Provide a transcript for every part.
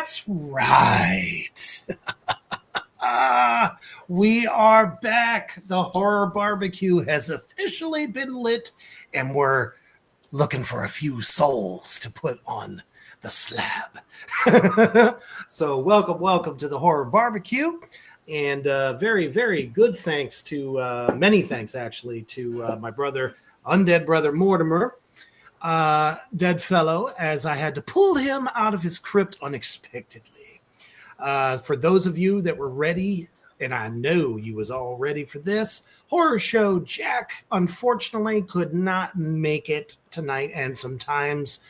That's right. We are back. The Horror BBQ has officially been lit, and we're looking for a few souls to put on the slab. So welcome to the Horror BBQ. And very, very good thanks to, many thanks actually, to my brother, undead brother Mortimer, dead fellow, as I had to pull him out of his crypt unexpectedly. For those of you that were ready, and I know you was all ready for this, Horror Show Jack unfortunately could not make it tonight, and sometimes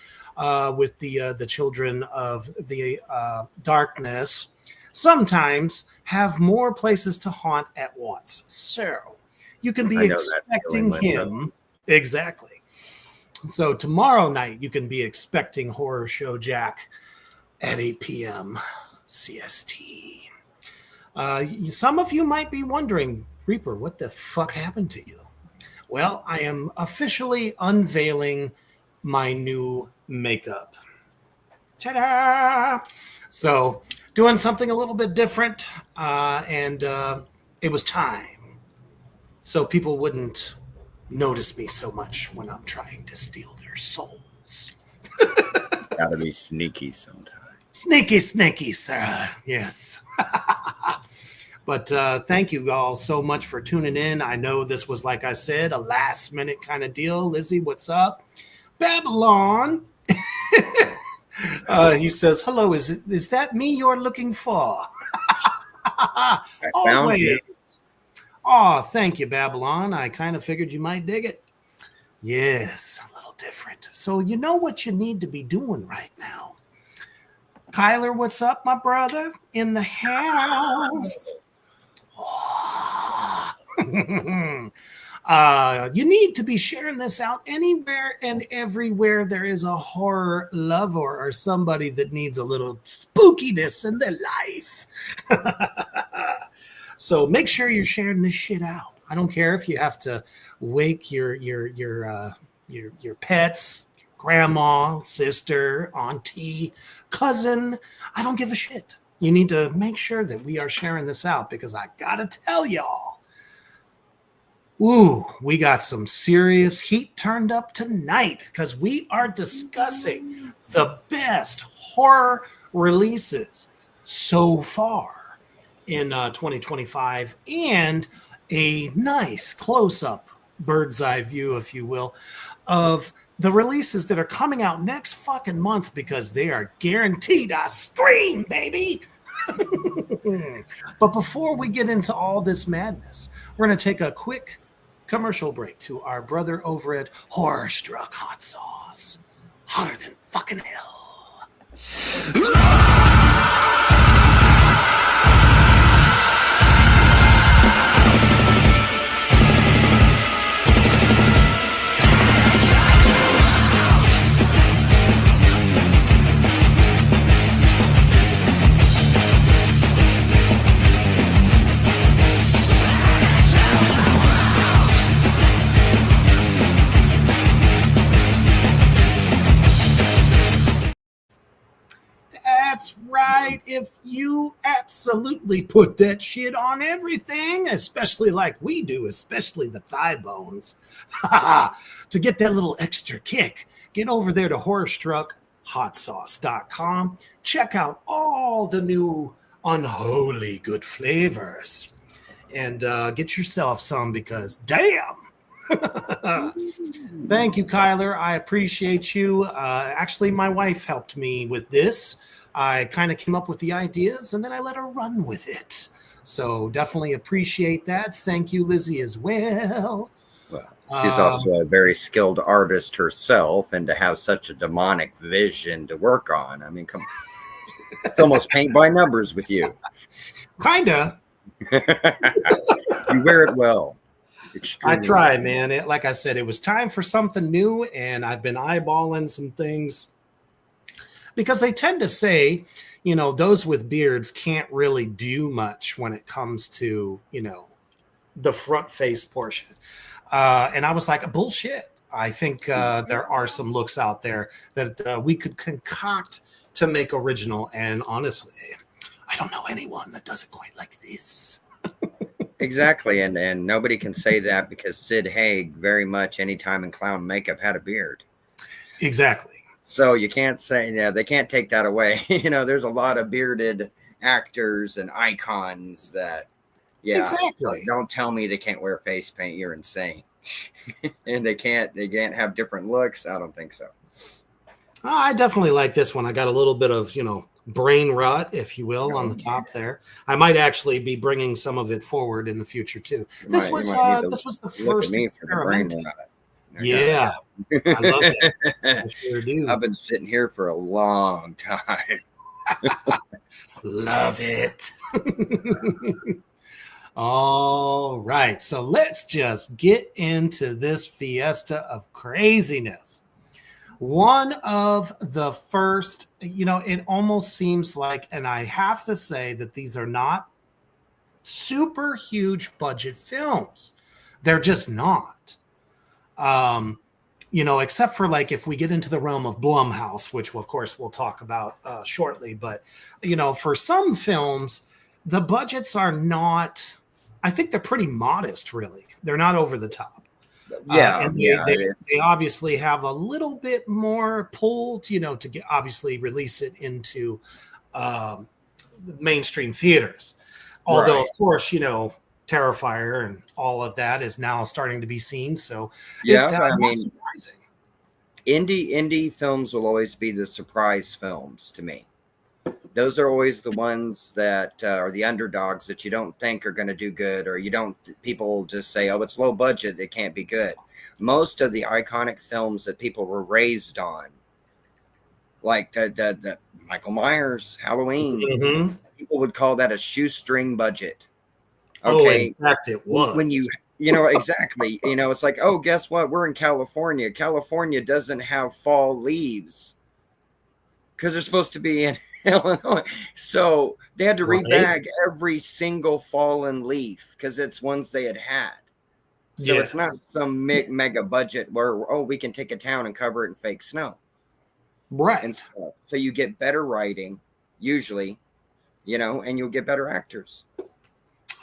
with the children of the darkness, sometimes have more places to haunt at once. So you can be expecting him. Exactly. So tomorrow night, you can be expecting Horror Show Jack at 8 p.m. CST. Some of you might be wondering, Reaper, what the fuck happened to you? Well, I am officially unveiling my new makeup. Ta-da! So, doing something a little bit different, and it was time. So people wouldn't notice me so much when I'm trying to steal their souls. Gotta be sneaky sometimes. Sneaky, sir. Yes. But thank you all so much for tuning in. I know this was, like I said, a last minute kind of deal. Lizzie, what's up? Babylon. He says, hello, is that me you're looking for? I found you. Oh, thank you, Babylon. I kind of figured you might dig it. Yes, a little different. So you know what you need to be doing right now. Kyler, what's up, my brother? In the house. Oh. You need to be sharing this out anywhere and everywhere there is a horror lover or somebody that needs a little spookiness in their life. So make sure you're sharing this shit out. I don't care if you have to wake your pets, your grandma, sister, auntie, cousin. I don't give a shit. You need to make sure that we are sharing this out, because I gotta tell y'all, ooh, we got some serious heat turned up tonight, because we are discussing the best horror releases so far in 2025, and a nice close-up bird's eye view, if you will, of the releases that are coming out next fucking month, because they are guaranteed a scream, baby. But before we get into all this madness, we're going to take a quick commercial break to our brother over at Horror Struck Hot Sauce. Hotter than fucking hell. That's right. If you absolutely put that shit on everything, especially like we do, especially the thigh bones, to get that little extra kick, get over there to horrorstruckhotsauce.com. Check out all the new unholy good flavors, and get yourself some, because damn. Thank you, Kyler. I appreciate you. Actually, my wife helped me with this. I kind of came up with the ideas, and then I let her run with it. So definitely appreciate that. Thank you, Lizzie, as well. Well, she's also a very skilled artist herself, and to have such a demonic vision to work on. I mean, come on. It's almost paint by numbers with you. Kinda. You wear it well. I try, man. Like I said, it was time for something new, and I've been eyeballing some things, because they tend to say, you know, those with beards can't really do much when it comes to, you know, the front face portion. And I was like, bullshit. I think there are some looks out there that we could concoct to make original. And honestly, I don't know anyone that does it quite like this. Exactly, and nobody can say that because Sid Haig very much anytime in clown makeup had a beard. Exactly. So you can't say, yeah, they can't take that away. There's a lot of bearded actors and icons that, yeah, exactly. Don't tell me they can't wear face paint. You're insane. And they can't have different looks. I don't think so. I definitely like this one. I got a little bit of, brain rot, if you will, on the top there. I might actually be bringing some of it forward in the future too. This was the first experiment. Yeah, I love it. I sure do. I've been sitting here for a long time. Love it. All right, so let's just get into this fiesta of craziness. One of the first, it almost seems like, and I have to say that these are not super huge budget films. They're just not. Except for like if we get into the realm of Blumhouse, which of course we'll talk about shortly. But, for some films, the budgets are not, I think they're pretty modest, really. They're not over the top. And they obviously have a little bit more pull, to get obviously release it into the mainstream theaters. Although, of course, Terrifier and all of that is now starting to be seen. So yeah, surprising. Indie films will always be the surprise films to me. Those are always the ones that are the underdogs that you don't think are going to do good, or people just say, oh, it's low budget, it can't be good. Most of the iconic films that people were raised on, like the Michael Myers, Halloween, people would call that a shoestring budget. Okay. In fact, it was. When exactly, it's like, oh, guess what? We're in California. California doesn't have fall leaves because they're supposed to be in Illinois. So they had to rebag every single fallen leaf because it's ones they had. So it's not some mega budget where, we can take a town and cover it in fake snow. Right. And so you get better writing, usually, and you'll get better actors.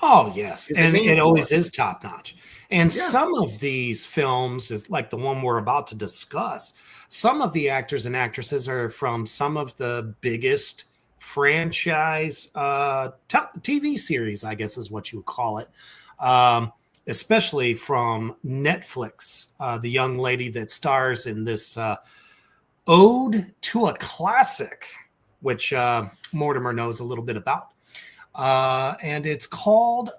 Oh, yes. And it always is top notch. And some of these films, like the one we're about to discuss, some of the actors and actresses are from some of the biggest franchise TV series, I guess is what you would call it, especially from Netflix. The young lady that stars in this Ode to a Classic, which Mortimer knows a little bit about. And it's called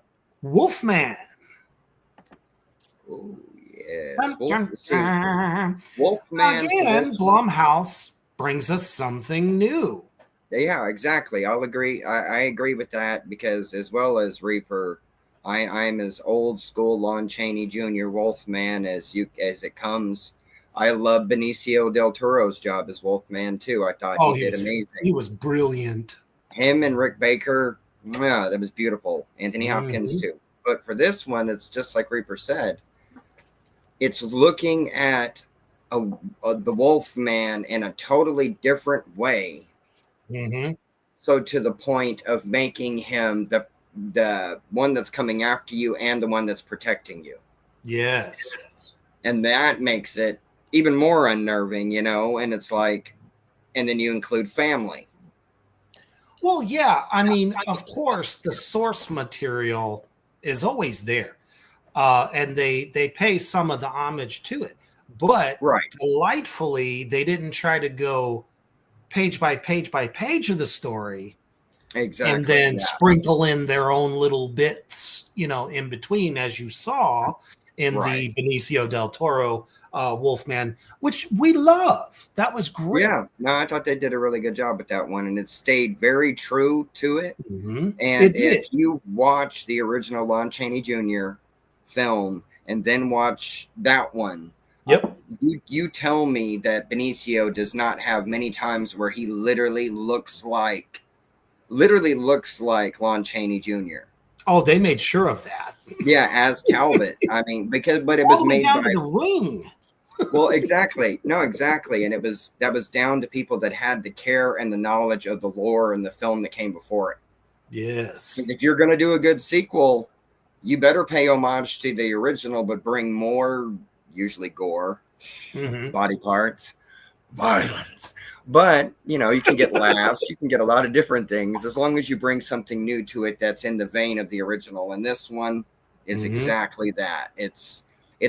Wolfman. Oh, yes. Wolfman. Again, Blumhouse brings us something new. Yeah, exactly. I'll agree. I agree with that because as well as Reaper, I'm as old school Lon Chaney Jr. Wolfman as it comes. I love Benicio del Toro's job as Wolfman too. I thought he did amazing. He was brilliant. Him and Rick Baker, that was beautiful. Anthony Hopkins too. But for this one, it's just like Reaper said. It's looking at the Wolfman in a totally different way. Mm-hmm. So to the point of making him the one that's coming after you and the one that's protecting you. Yes. And that makes it even more unnerving, and it's like, and then you include family. Well, yeah. I mean, of course, the source material is always there. And they pay some of the homage to it. But delightfully, they didn't try to go page by page by page of the story. Exactly. And then sprinkle in their own little bits, in between, as you saw in the Benicio del Toro Wolfman, which we love. That was great. Yeah, no, I thought they did a really good job with that one, and it stayed very true to it. Mm-hmm. And if you watch the original Lon Chaney Jr. film and then watch that one, you tell me that Benicio does not have many times where he literally looks like Lon Chaney Jr. Oh, they made sure of that. Yeah, as Talbot. I mean, but it was made down by to the ring. Well, exactly. No, exactly. And that was down to people that had the care and the knowledge of the lore and the film that came before it. Yes. If you're going to do a good sequel, you better pay homage to the original, but bring more, usually gore, body parts, violence. But, you know, you can get laughs, you can get a lot of different things as long as you bring something new to it that's in the vein of the original. And this one is exactly that. It's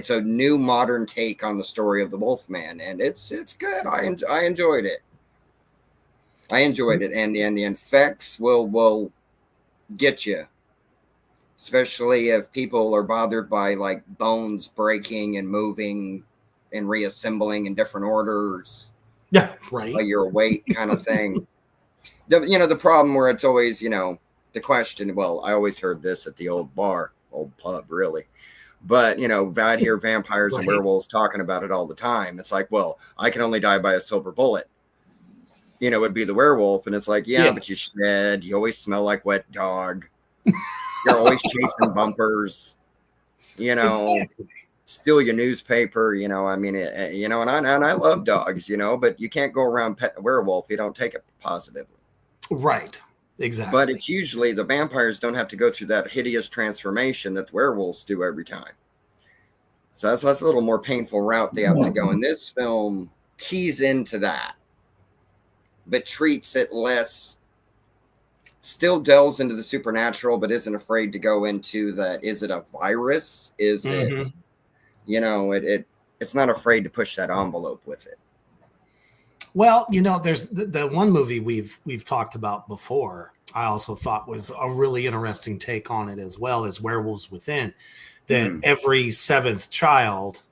a new modern take on the story of the Wolfman, and it's good. I enjoyed it. I enjoyed it, and the effects will get you, especially if people are bothered by like bones breaking and moving and reassembling in different orders. Yeah, right. While you're awake, kind of thing. The problem where it's always, the question. Well, I always heard this at the old pub, really. But, I'd hear vampires and werewolves talking about it all the time. It's like, well, I can only die by a silver bullet. It would be the werewolf. And it's like, yeah, but you shed. You always smell like wet dog. You're always chasing bumpers. Exactly. Steal your newspaper. I mean, and I love dogs, but you can't go around petting a werewolf. You don't take it positively. Right. Exactly. But it's usually the vampires don't have to go through that hideous transformation that the werewolves do every time. So that's a little more painful route they have to go. And this film keys into that, but treats it less, still delves into the supernatural, but isn't afraid to go into that. Is it a virus? Is it, it's not afraid to push that envelope with it. Well, there's the one movie we've talked about before. I also thought was a really interesting take on it, as well as Werewolves Within. That every seventh child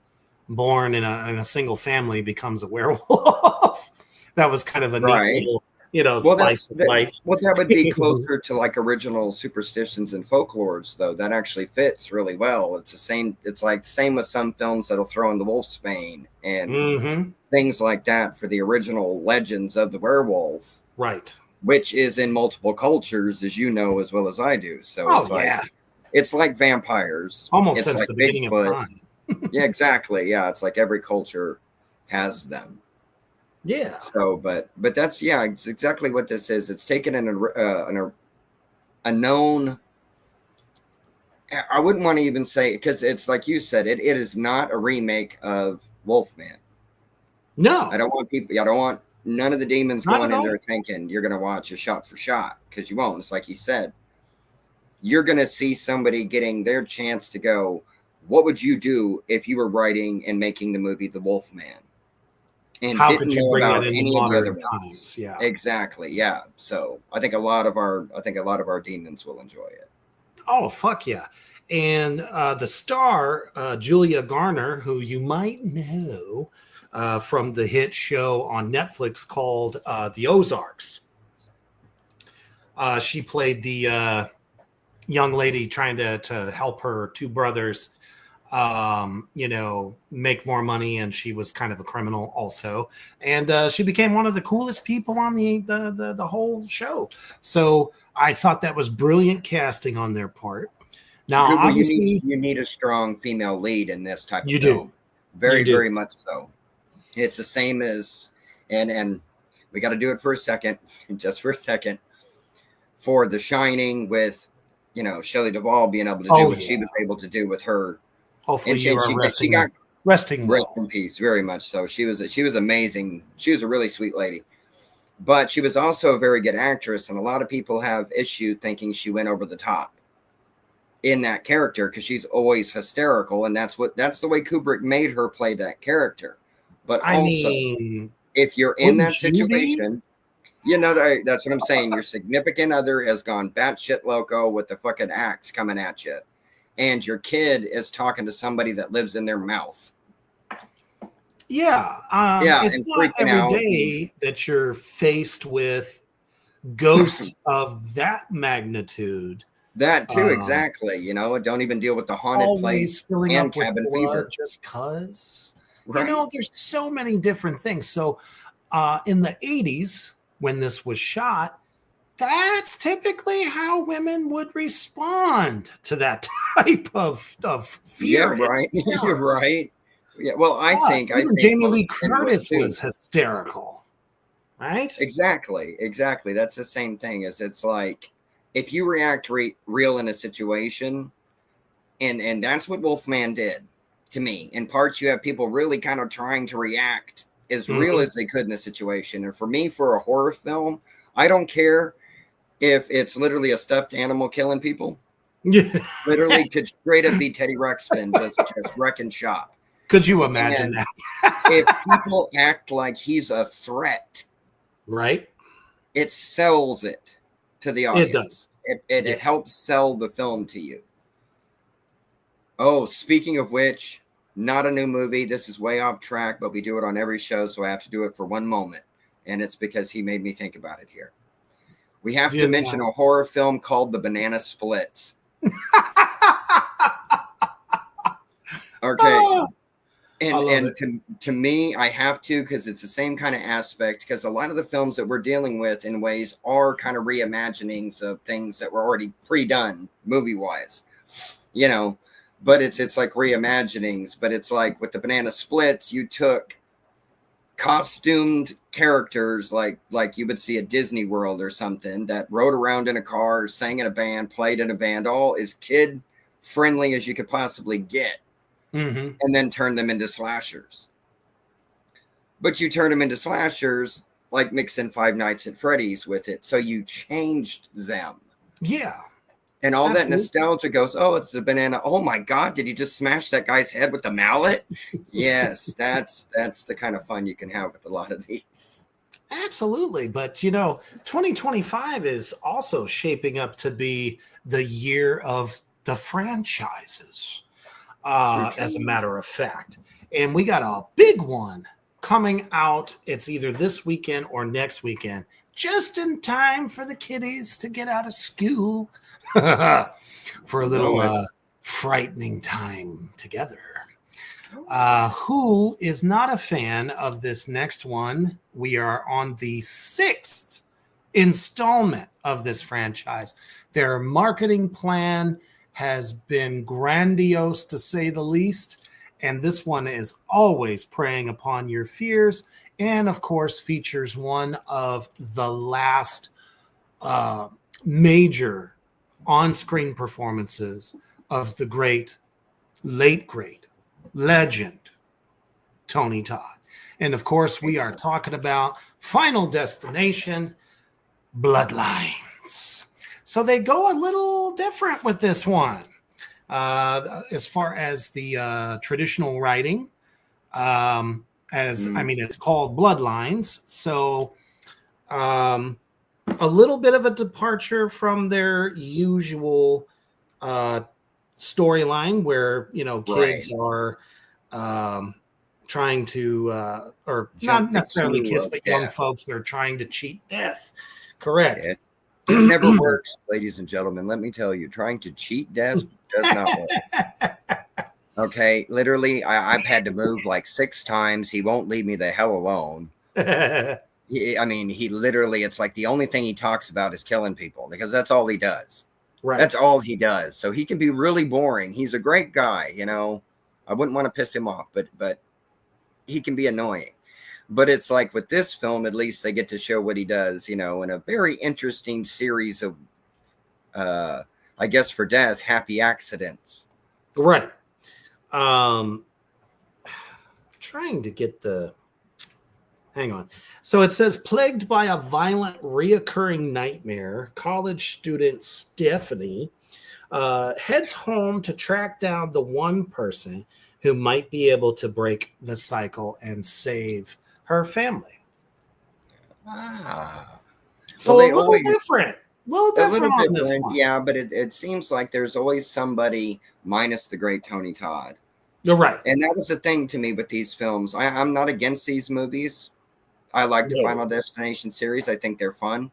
born in a single family becomes a werewolf. That was kind of a neat little, spice of life. Well, that would be closer to like original superstitions and folklores, though. That actually fits really well. It's the same. It's like the same with some films that'll throw in the wolfsbane and things like that for the original legends of the werewolf, right? Which is in multiple cultures, as you know as well as I do. So it's like vampires, almost since the beginning of time. Yeah, exactly. Yeah, it's like every culture has them. Yeah. So, but that's it's exactly what this is. It's taken a known. I wouldn't want to even say, because it's like you said, it is not a remake of Wolfman. No, I don't want none of the demons going in there thinking you're going to watch a shot for shot, because you won't. It's like he said, you're going to see somebody getting their chance to go, what would you do if you were writing and making the movie The Wolfman? And how didn't could you know bring about it any in of the other modern ones. times? Yeah, exactly. Yeah. So I think a lot of our demons will enjoy it. Oh, fuck yeah. And the star, Julia Garner, who you might know from the hit show on Netflix called The Ozarks. She played the young lady trying to help her two brothers, make more money, and she was kind of a criminal also. And she became one of the coolest people on the whole show. So I thought that was brilliant casting on their part. Now, obviously, you need a strong female lead in this type of film. Do. Very, very much so. It's the same as, and we got to do it for a second, just for a second, for The Shining with, Shelley Duvall being able to do what she was able to do with her. Hopefully, she got resting rest in peace, very much so. She was amazing. She was a really sweet lady, but she was also a very good actress, and a lot of people have issue thinking she went over the top in that character because she's always hysterical, and that's the way Kubrick made her play that character. But if you're in that situation, that's what I'm saying. Your significant other has gone batshit loco with the fucking axe coming at you, and your kid is talking to somebody that lives in their mouth. Yeah. It's not every day that you're faced with ghosts of that magnitude. That too, exactly. Don't even deal with the haunted place and cabin fever. Just cause. Right. There's so many different things. So in the 80s, when this was shot, that's typically how women would respond to that type of fear. Yeah, right. You're right. Yeah, well, I think Jamie most Lee men would Curtis too. was hysterical, right? Exactly. That's the same thing. As it's like if you react real in a situation, and that's what Wolfman did to me. In parts, you have people really kind of trying to react as real as they could in a situation. And for me, for a horror film, I don't care if it's literally a stuffed animal killing people. Yeah. Literally could straight up be Teddy Ruxpin just wrecking shop. Could you imagine And that? if people act like he's a threat, Right? it sells it to the It audience. does. It Yes. helps sell the film to you. Oh, speaking of which, not a new movie. This is way off track, but we do it on every show, so I have to do it for one moment. And it's because he made me think about it here. We have to mention a horror film called The Banana Splits. Okay. And to me, I have to, because it's the same kind of aspect, because a lot of the films that we're dealing with in ways are kind of reimaginings of things that were already pre-done movie-wise, you know, but it's like reimaginings. But it's like with the Banana Splits, you took costumed characters like you would see at Disney World or something that rode around in a car, sang in a band, played in a band, all as kid friendly as you could possibly get. Mm-hmm. And then turn them into slashers. But you turn them into slashers like mix in Five Nights at Freddy's with it. So you changed them. Yeah. And all that nostalgia goes, oh, it's the banana. Oh my God, did you just smash that guy's head with the mallet? Yes, that's the kind of fun you can have with a lot of these. Absolutely. But, 2025 is also shaping up to be the year of the franchises. As a matter of fact. And we got a big one coming out. It's either this weekend or next weekend, just in time for the kiddies to get out of school for a little frightening time together. Who is not a fan of this next one? We are on the 6th installment of this franchise. Their marketing plan has been grandiose, to say the least, and this one is always preying upon your fears, and of course features one of the last major on-screen performances of the late great legend Tony Todd. And of course we are talking about Final Destination Bloodlines. So they go a little different with this one, as far as the traditional writing. It's called Bloodlines. So a little bit of a departure from their usual storyline where, kids are trying to, or not necessarily kids, but young folks that are trying to cheat death. Correct. Yeah. It never works, ladies and gentlemen. Let me tell you, trying to cheat death does not work. Okay, literally, I've had to move like 6 times. He won't leave me the hell alone. He literally, it's like the only thing he talks about is killing people, because that's all he does. Right. That's all he does. So he can be really boring. He's a great guy, I wouldn't want to piss him off, but he can be annoying. But it's like with this film, at least they get to show what he does, in a very interesting series of, I guess for death, happy accidents. Right. Trying to get hang on. So it says, plagued by a violent reoccurring nightmare, college student Stephanie heads home to track down the one person who might be able to break the cycle and save her family. So well, a little different. A little different on this one. Yeah, but it seems like there's always somebody minus the great Tony Todd. You're right. And that was the thing to me with these films. I'm not against these movies. I like the Final Destination series. I think they're fun.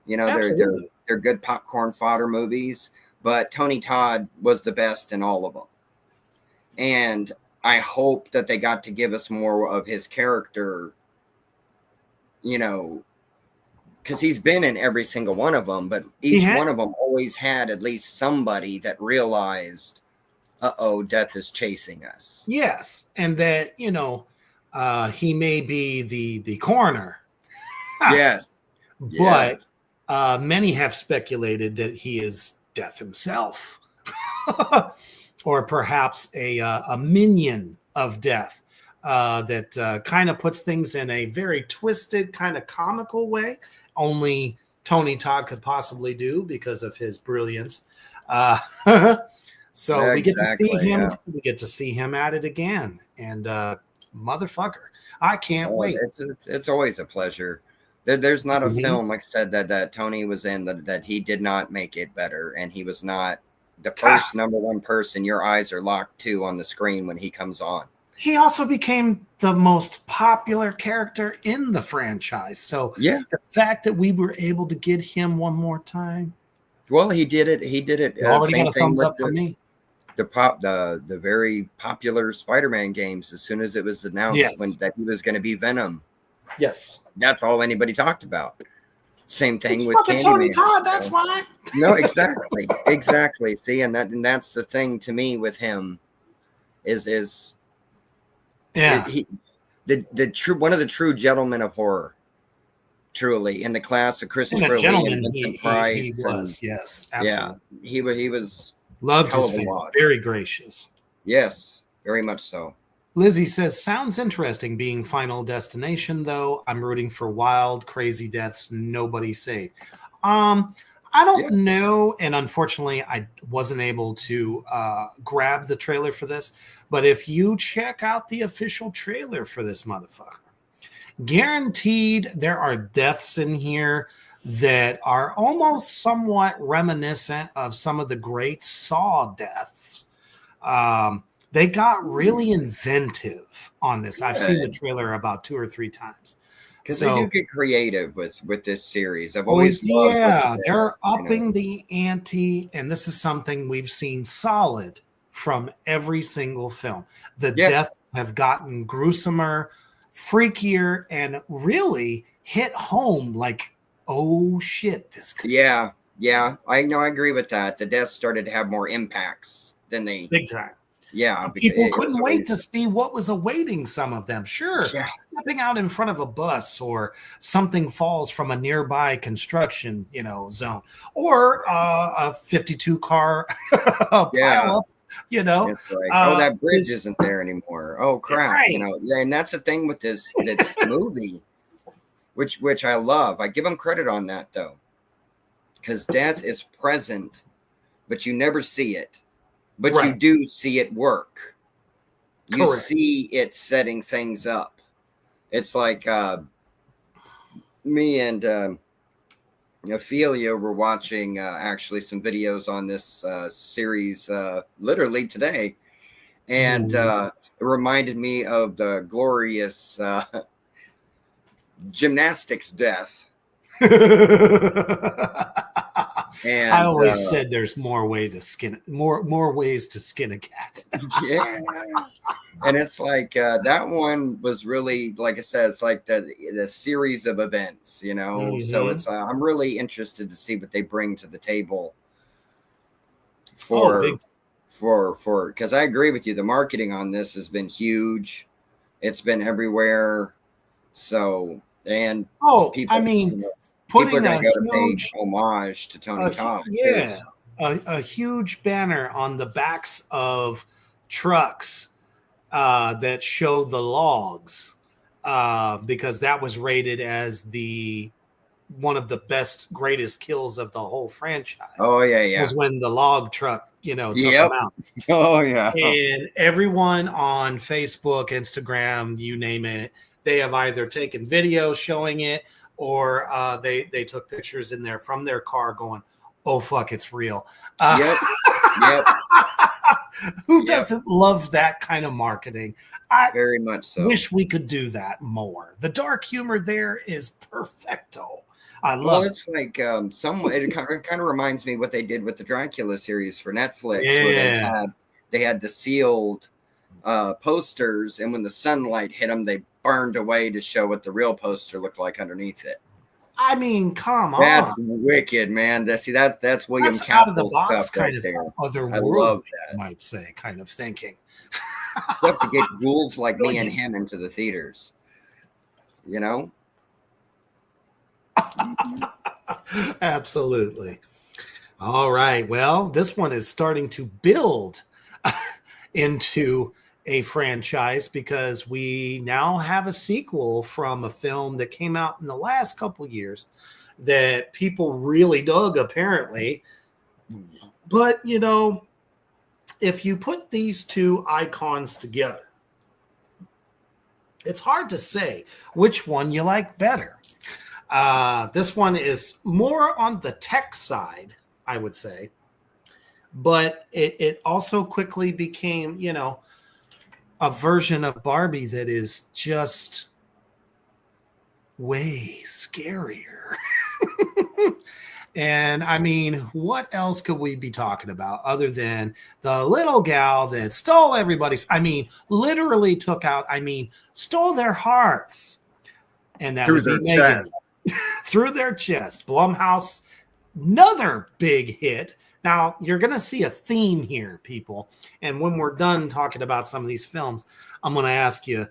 They're good popcorn fodder movies. But Tony Todd was the best in all of them. And I hope that they got to give us more of his character, because he's been in every single one of them, but each one of them always had at least somebody that realized death is chasing us. Yes, and that he may be the coroner, Yes. but Yes. many have speculated that he is death himself, or perhaps a minion of death. That kind of puts things in a very twisted, kind of comical way. Only Tony Todd could possibly do because of his brilliance. Uh, so we get to see Exactly. him. Yeah. We get to see him at it again, and motherfucker, I can't Oh, wait. it's always a pleasure. There's not a Mhm. film, like I said, that Tony was in that he did not make it better, and he was not the Ah, first number one person your eyes are locked to on the screen when he comes on. he also became the most popular character in the franchise. So Yeah. the fact that we were able to get him one more time Well, he did it. He did it. already got Same a thing thumbs with up from me. the very popular Spider-Man games. As soon as it was announced Yes. that he was going to be Venom, Yes. that's all anybody talked about. Same thing It's with fucking Tony Candyman. Todd. That's why. No, exactly, exactly. See, that's the thing to me with him is Yeah. he the true one of the true gentlemen of horror, truly in the class of And a Christopher Lee and gentleman Vincent he Price, and was. Yes, yeah, absolutely. he was Loved hell his of a fans. lot. Very gracious. Yes, very much so. Lizzie says, sounds interesting being Final Destination, though. I'm rooting for wild, crazy deaths, nobody saved. Um, I don't Yeah, know, and unfortunately, I wasn't able to grab the trailer for this. But if you check out the official trailer for this motherfucker, guaranteed there are deaths in here that are almost somewhat reminiscent of some of the great Saw deaths. Um, they got really inventive on this. I've seen the good. trailer about 2 or 3 times. Because they do So, get creative with this series. I've oh always loved what yeah, it they're is. upping the ante, and this is something we've seen solid from every single film. The Yeah, deaths have gotten gruesomer, freakier, and really hit home like, oh shit, this could yeah, yeah. I know. I agree with that. The deaths started to have more impacts than they. big time. Yeah, because People it was couldn't wait to always. see what was awaiting some of them. Sure, Yeah, stepping out in front of a bus or something falls from a nearby construction, zone, or a 52 car yeah. pile up, It's like, oh, that bridge is isn't there anymore. Oh crap, right. Yeah, and that's the thing with this movie, which I love. I give them credit on that though, because death is present, but you never see it. But you Right. do see it work. You Correct. see it setting things up. It's like me and Ophelia were watching actually some videos on this series literally today, and Nice. it reminded me of the glorious gymnastics death. I And always said there's more ways to skin a cat. yeah, and it's like that one was really, like I said, it's like the series of events, So Mhm. it's I'm really interested to see what they bring to the table Oh, for because I agree with you. The marketing on this has been huge. It's been everywhere. So and I people, mean, people are putting going a to go to pay huge homage to Tony Todd too. yeah, a huge banner on the backs of trucks that show the logs because that was rated as the one of the best, greatest kills of the whole franchise. Oh yeah, yeah, Was when the log truck, took them yep. out. Oh yeah, And everyone on Facebook, Instagram, you name it, they have either taken videos showing it or they took pictures in there from their car going, "Oh fuck, it's real." yep, yep, Who yep. doesn't love that kind of marketing? I Very much so. wish we could do that more. The dark humor there is perfecto. I Well, love it. it's like it kind of reminds me what they did with the Dracula series for Netflix, where Yeah. they had the sealed posters, and when the sunlight hit them, they burned away to show what the real poster looked like underneath it. I mean, come That's on. wicked, man. That's William That's out of the Castle box stuff kind right of there. I otherworldly, love you might say, kind of thinking. stuff to get ghouls like me and him into the theaters. You know? Absolutely. All right. Well, this one is starting to build into a franchise because we now have a sequel from a film that came out in the last couple years that people really dug, apparently. But, you know, if you put these two icons together, it's hard to say which one you like better. This one is more on the tech side, I would say. But it also quickly became, you know, a version of Barbie that is just way scarier. And I mean, what else could we be talking about other than the little gal that stole everybody's, I mean, literally took out, I mean, stole their hearts. And that Through would be their Megan. chest. Through their chest. Blumhouse, another big hit. Now, you're going to see a theme here, people. And when we're done talking about some of these films, I'm going to ask you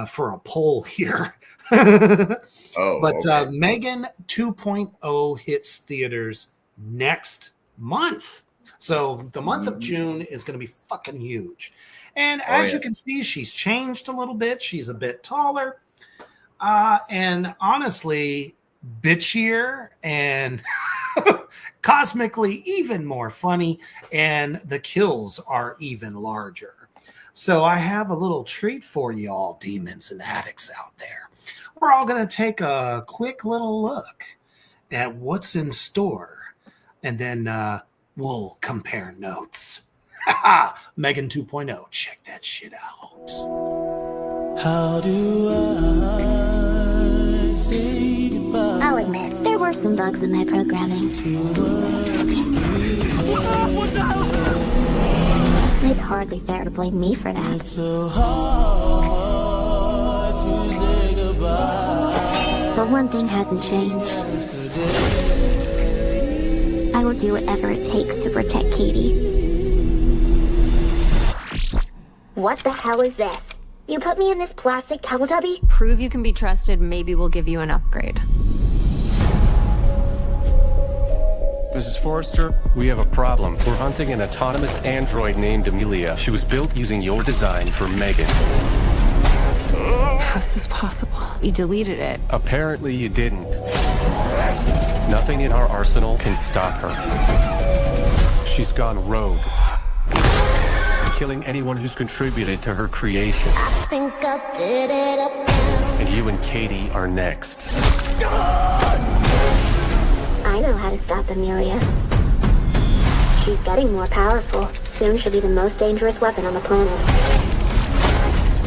for a poll here. But Okay. Megan 2.0 hits theaters next month. So the month of June is going to be fucking huge. And as you can see, she's changed a little bit. She's a bit taller. And honestly, bitchier and cosmically even more funny. And the kills are even larger. So I have a little treat for you all, demons and addicts out there. We're all going to take a quick little look at what's in store. And then we'll compare notes. Megan 2.0. Check that shit out. How do I say goodbye? I'll admit, there were some bugs in my programming. It's hardly fair to blame me for that. It's so hard to say goodbye. But one thing hasn't changed. I will do whatever it takes to protect Katie. What the hell is this? You put me in this plastic Teletubby? Prove you can be trusted, maybe we'll give you an upgrade. Mrs. Forrester, we have a problem. We're hunting an autonomous android named Amelia. She was built using your design for Megan. How's this possible? You deleted it. Apparently you didn't. Nothing in our arsenal can stop her. She's gone rogue, killing anyone who's contributed to her creation. I think I did it again. And you and Katie are next. I know how to stop Amelia. She's getting more powerful. Soon she'll be the most dangerous weapon on the planet.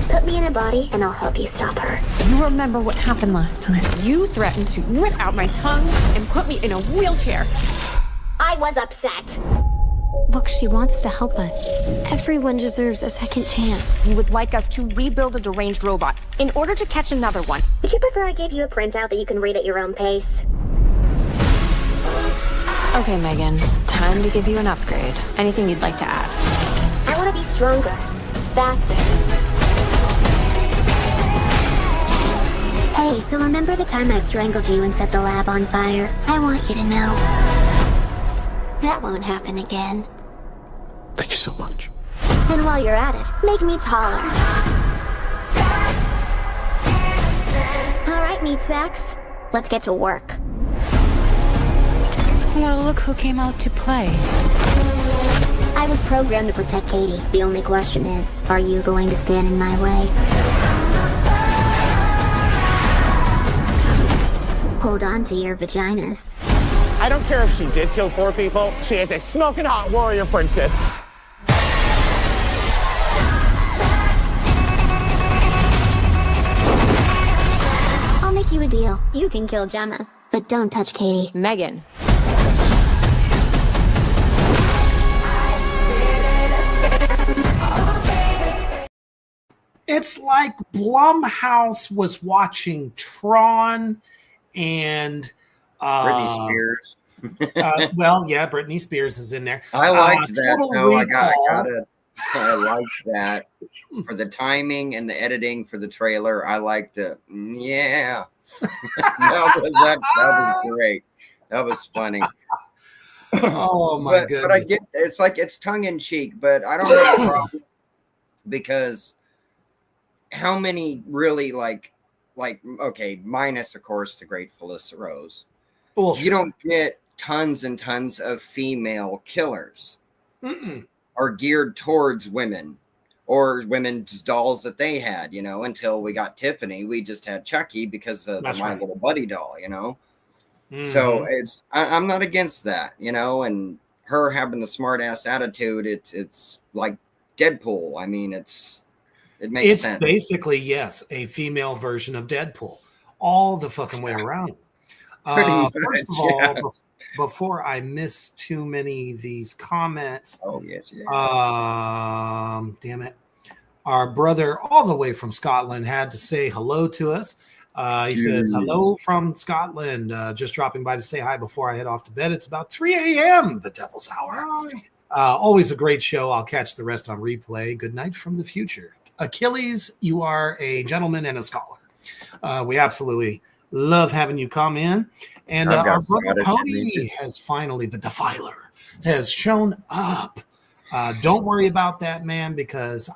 Put me in a body and I'll help you stop her. You remember what happened last time. You threatened to rip out my tongue and put me in a wheelchair. I was upset. Look, she wants to help us. Everyone deserves a second chance. You would like us to rebuild a deranged robot in order to catch another one. Would you prefer I gave you a printout that you can read at your own pace? Okay, Megan. Time to give you an upgrade. Anything you'd like to add? I want to be stronger, faster. Hey, so remember the time I strangled you and set the lab on fire? I want you to know that won't happen again. Thank you so much. And while you're at it, make me taller. All right, meat sacks. Let's get to work. Well, look who came out to play. I was programmed to protect Katie. The only question is, are you going to stand in my way? Hold on to your vaginas. I don't care if she did kill 4 people. She is a smoking hot warrior princess. I'll make you a deal. You can kill Gemma, but don't touch Katie. Megan. It's like Blumhouse was watching Tron and Britney Spears. well, yeah, Britney Spears is in there. I liked that. Total So Recall. I liked that for the timing and the editing for the trailer. I liked it. Yeah, that was great. That was funny. Oh my goodness! But I get it's like it's tongue in cheek, but I don't have a problem because how many really like okay, minus of course the Grateful Rose. Well, you don't get tons and tons of female killers are geared towards women or women's dolls that they had, you know, until we got Tiffany. We just had Chucky because of the My Little Buddy doll, you know. So I'm not against that, you know, and her having the smart ass attitude, it's like Deadpool. I mean, it makes sense. It's basically, yes, a female version of Deadpool all the fucking way around. First of all, before I miss too many of these comments, damn it, our brother all the way from Scotland had to say hello to us. He says, hello from Scotland, just dropping by to say hi before I head off to bed. It's about 3 a.m., the devil's hour. Always a great show. I'll catch the rest on replay. Good night from the future. Achilles, you are a gentleman and a scholar. We absolutely love having you come in. And our brother Cody has finally, the Defiler, has shown up. Don't worry about that, man, because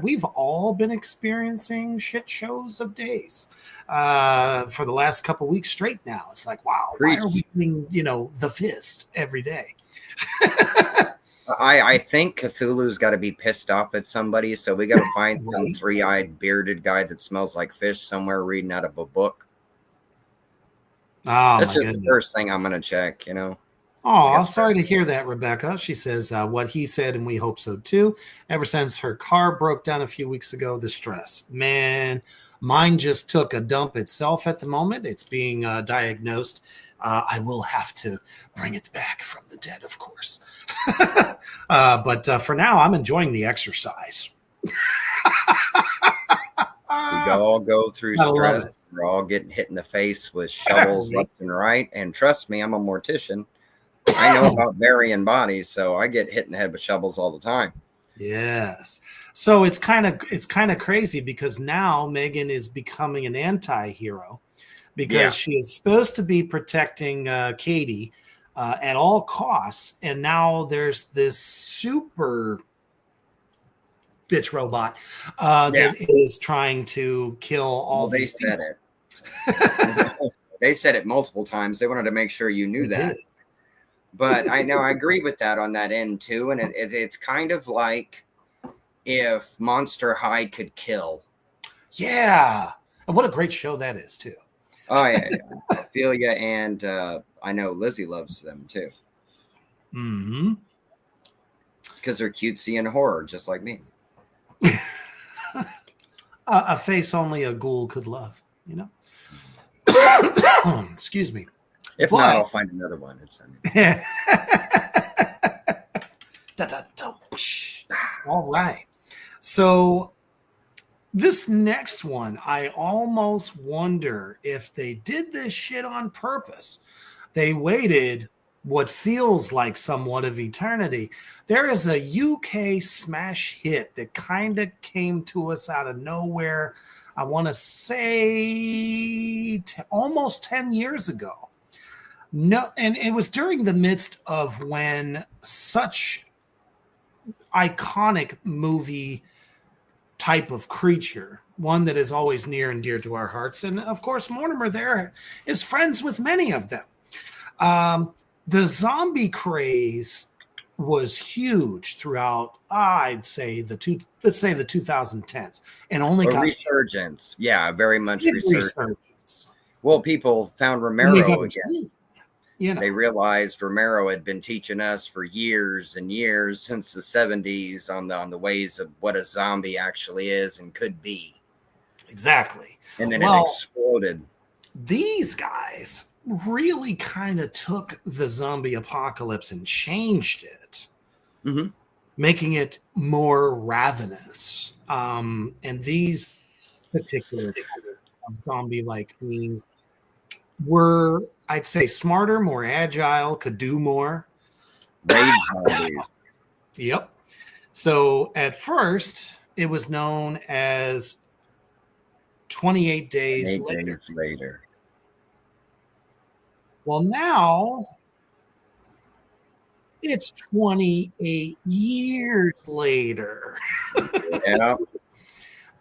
we've all been experiencing shit shows of days for the last couple weeks straight now. It's like, wow, why are we doing, you know, the fist every day? I think Cthulhu's got to be pissed off at somebody, so we got to find some three-eyed bearded guy that smells like fish somewhere reading out of a book. That's just the first thing I'm going to check, you know. Oh, sorry to hear that, Rebecca. She says what he said, and we hope so too. Ever since her car broke down a few weeks ago, the stress. Man, mine just took a dump itself at the moment. It's being diagnosed. I will have to bring it back from the dead, of course. But for now, I'm enjoying the exercise. We all go through stress. We're all getting hit in the face with shovels left and right. And trust me, I'm a mortician. I know about burying bodies, so I get hit in the head with shovels all the time. Yes. So it's kind of crazy because now Megan is becoming an anti-hero because she is supposed to be protecting Katie at all costs, and now there's this super bitch robot that is trying to kill all these people. Said it. They said it multiple times. They wanted to make sure you knew that. But I know I agree with that on that end too. And it's kind of like if Monster High could kill. Yeah. And what a great show that is too. Oh, yeah. I feel you. And I know Lizzie loves them too. Mm-hmm. Because they're cutesy and horror, just like me. A face only a ghoul could love, you know? Excuse me. If not, I'll find another one. All right. So this next one, I almost wonder if they did this shit on purpose. They waited what feels like somewhat of eternity. There is a UK smash hit that kind of came to us out of nowhere. I want to say almost 10 years ago. No, and it was during the midst of when such iconic movie type of creature, one that is always near and dear to our hearts. And of course, Mortimer there is friends with many of them. The zombie craze was huge throughout, I'd say the 2010s, and only got resurgence. Yeah, very much resurgence. Well, people found Romero again. You know. They realized Romero had been teaching us for years and years since the 70s on the ways of what a zombie actually is and could be. Exactly. And then it exploded. These guys really kind of took the zombie apocalypse and changed it, making it more ravenous. And these particular zombie-like beings were, I'd say, smarter, more agile, could do more. Rage zombies. Yep. So at first, it was known as 28 days 8 later. days later. Well, now it's 28 years later. Yeah.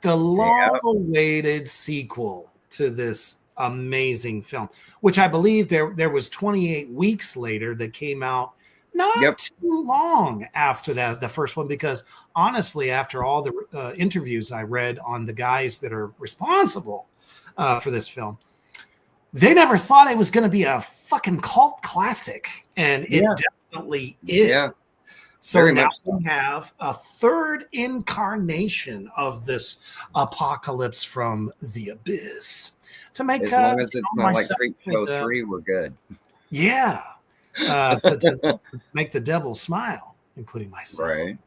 The long-awaited sequel to this amazing film, which I believe there was 28 weeks later that came out, not too long after the first one, because honestly, after all the interviews I read on the guys that are responsible for this film, they never thought it was going to be a fucking cult classic, and it definitely is. Yeah. So Very now much so. we have a third incarnation of this apocalypse from the abyss. To make As long as it's not like myself Creep Show and, 3, we're good. yeah, to make the devil smile, including myself. Right.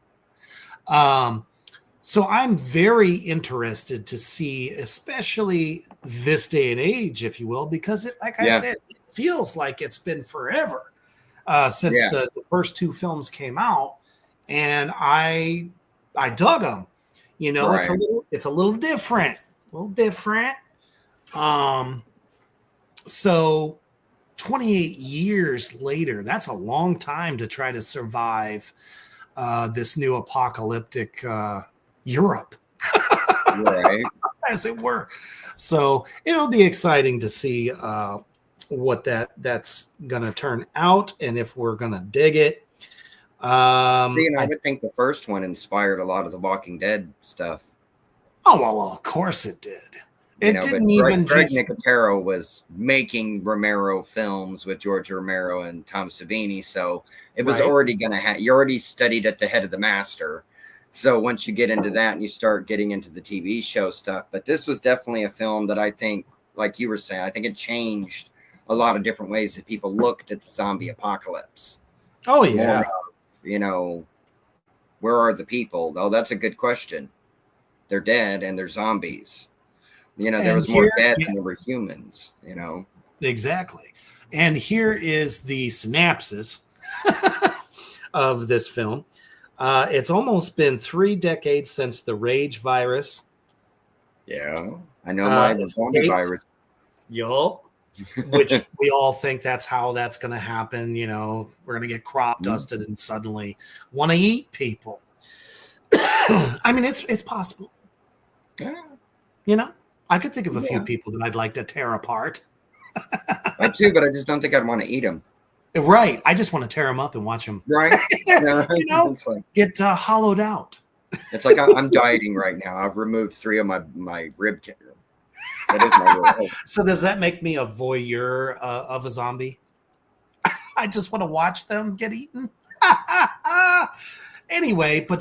So I'm very interested to see, especially this day and age, if you will, because it, like I said, it feels like it's been forever since the first two films came out, and I dug them. You know, it's a little different, So 28 years later, that's a long time to try to survive this new apocalyptic Europe, Right. as it were. So it'll be exciting to see what that's going to turn out, and if we're going to dig it. I would think the first one inspired a lot of the Walking Dead stuff. Oh, well, of course it did. It didn't even Greg just... Nicotero was making Romero films with George Romero and Tom Savini, so it was already going to have. You already studied at the head of the master, so once you get into that and you start getting into the TV show stuff, but this was definitely a film that I think, like you were saying, I think it changed a lot of different ways that people looked at the zombie apocalypse. Oh yeah, more of, you know, where are the people? Oh, that's a good question. They're dead and they're zombies. You know, there was more dead than there were humans, you know. Exactly. And here is the synopsis of this film. It's almost been 3 decades since the rage virus. Yeah, I know my zombie virus. Yup. Which we all think that's how that's going to happen. You know, we're going to get crop dusted and suddenly want to eat people. I mean, it's possible. Yeah. You know, I could think of a few people that I'd like to tear apart. I too, but I just don't think I'd want to eat them. Right. I just want to tear them up and watch them. Right. You know, get hollowed out. It's like I'm dieting right now. I've removed 3 of my rib cage. That is my rib. So does that make me a voyeur of a zombie? I just want to watch them get eaten. Anyway, boom.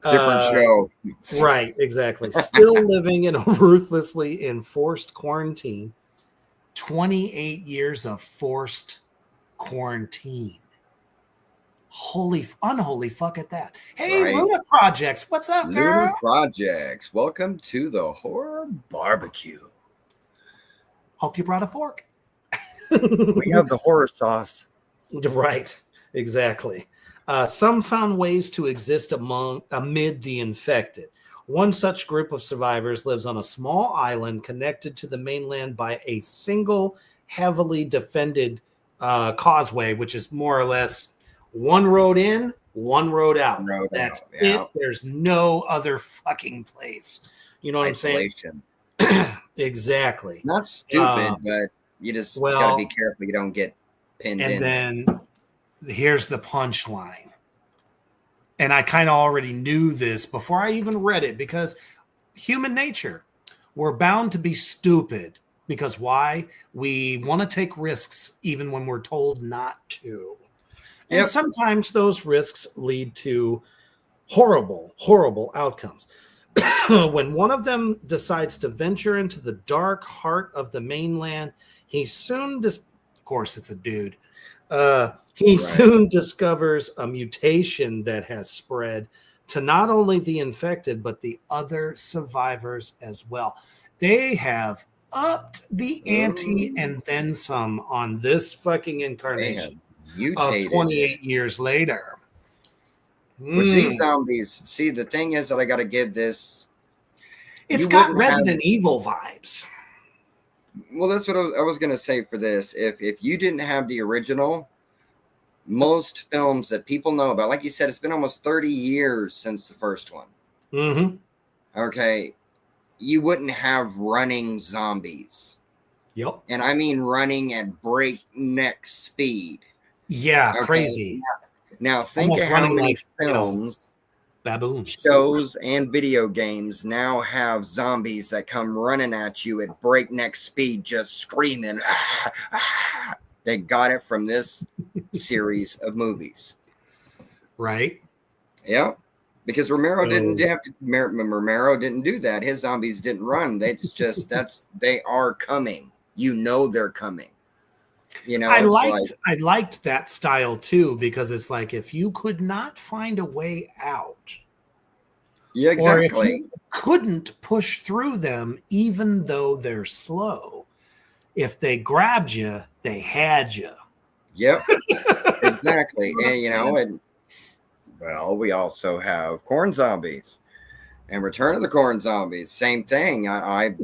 Different show. Right, exactly. Still living in a ruthlessly enforced quarantine. 28 years of forced quarantine. Unholy fuck at that. Hey, Right. Luna Projects, what's up, girl? Luna Projects, welcome to the Horror BBQ. Hope you brought a fork. We have the horror sauce. Right, exactly. Some found ways to exist amid the infected. One such group of survivors lives on a small island connected to the mainland by a single heavily defended causeway, which is more or less one road in, one road out. That's it. There's no other fucking place. You know what I'm saying? Exactly. Not stupid, but you just gotta be careful you don't get pinned in. And then here's the punchline. And I kind of already knew this before I even read it, because human nature, we're bound to be stupid. Because why? We want to take risks even when we're told not to. And sometimes those risks lead to horrible, horrible outcomes. When one of them decides to venture into the dark heart of the mainland, he soon, of course it's a dude, soon discovers a mutation that has spread to not only the infected, but the other survivors as well. they have upped the ante and then some on this fucking incarnation of Mutated 28 years later. Which these zombies, see, the thing is that I got to give this. It's got Resident Evil vibes. Well, that's what I was going to say for this. If you didn't have the original, most films that people know about, like you said, it's been almost 30 years since the first one. Mm-hmm. Okay. You wouldn't have running zombies. Yep. And I mean running at breakneck speed. Yeah, okay? Crazy. Now think almost of how many films, baboons, shows, and video games now have zombies that come running at you at breakneck speed, just screaming. Ah, ah. They got it from this series of movies. Right. Yeah. Because Romero didn't do that. His zombies didn't run. They are coming. You know they're coming. You know, I liked that style too, because it's like if you could not find a way out, yeah, exactly, or if you couldn't push through them, even though they're slow, if they grabbed you, they had you. Yep, exactly, and well, we also have corn zombies and Return of the Corn Zombies. Same thing.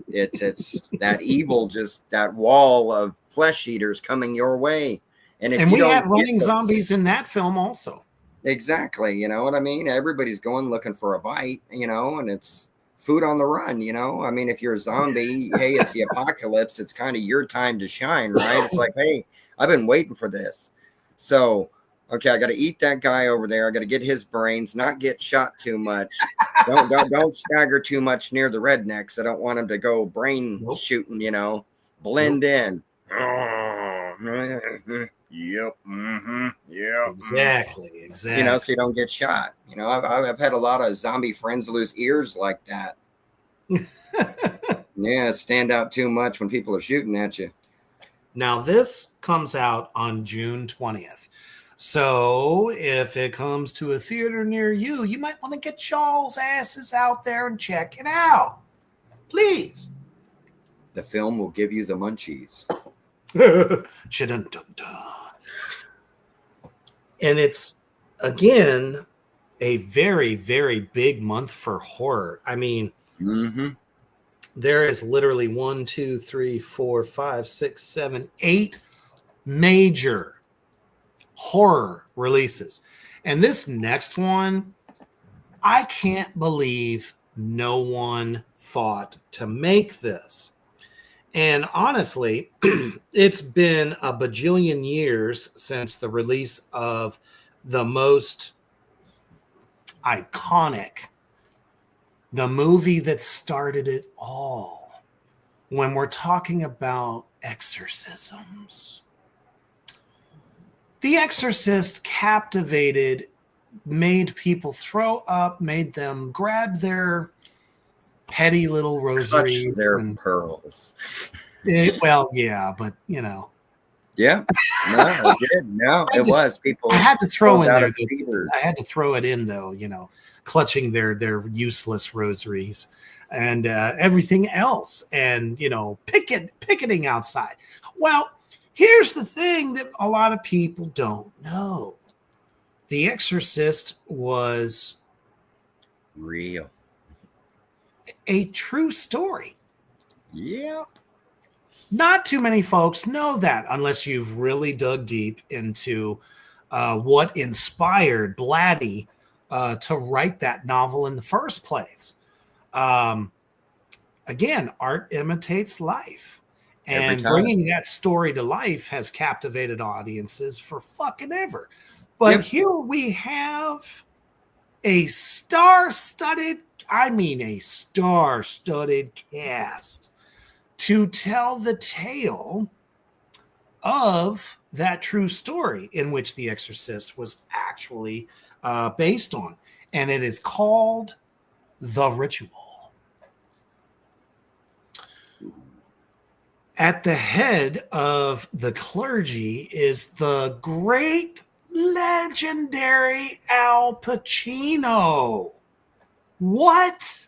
It's that evil, just that wall of flesh eaters coming your way. And we had running zombies in that film also. Exactly. You know what I mean? Everybody's going looking for a bite, and it's food on the run, I mean, if you're a zombie, hey, it's the apocalypse. It's kind of your time to shine, right? It's like, hey, I've been waiting for this. So, okay, I got to eat that guy over there. I got to get his brains, not get shot too much. Don't stagger too much near the rednecks. I don't want him to go brain shooting, blend in. Yep. Mm-hmm. Yeah. Exactly. So you don't get shot. I've had a lot of zombie friends lose ears like that. Yeah, stand out too much when people are shooting at you. Now this comes out on June 20th. So if it comes to a theater near you, you might want to get y'all's asses out there and check it out. Please. The film will give you the munchies. And it's, again, a very, very big month for horror. I mean, there is literally 1, 2, 3, 4, 5, 6, 7, 8 major horror releases. And this next one, I can't believe no one thought to make this. And honestly, it's been a bajillion years since the release of the most iconic, the movie that started it all. When we're talking about exorcisms, The Exorcist captivated, made people throw up, made them grab their petty little rosaries. Clutch their pearls. Well, yeah, but Yeah, no, it did. No, it was people. I had to throw in there. I had to throw it in though. Clutching their useless rosaries and everything else, and picketing outside. Well, here's the thing that a lot of people don't know: The Exorcist was real, a true story. Yeah. Not too many folks know that unless you've really dug deep into what inspired Blatty to write that novel in the first place. Again, art imitates life. And bringing that story to life has captivated audiences for fucking ever. But here we have a star-studded cast to tell the tale of that true story in which The Exorcist was actually based on. And it is called The Ritual. At the head of the clergy is the great, legendary Al Pacino. What?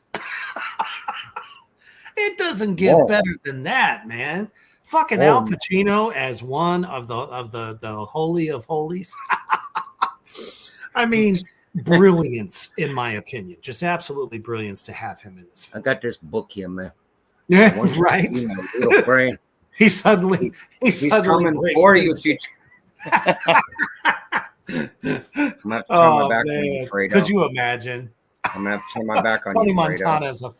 It doesn't get better than that, man. Fucking Al Pacino as one of the holy of holies. I mean, brilliance, in my opinion. Just absolutely brilliance to have him in this film. I got this book here, man. Yeah, right. Little brain. He's coming for you, teacher. I'm gonna have to turn my back on you, Fredo. Could you imagine? I'm gonna have to turn my back on Tony you, Fredo. Montana's a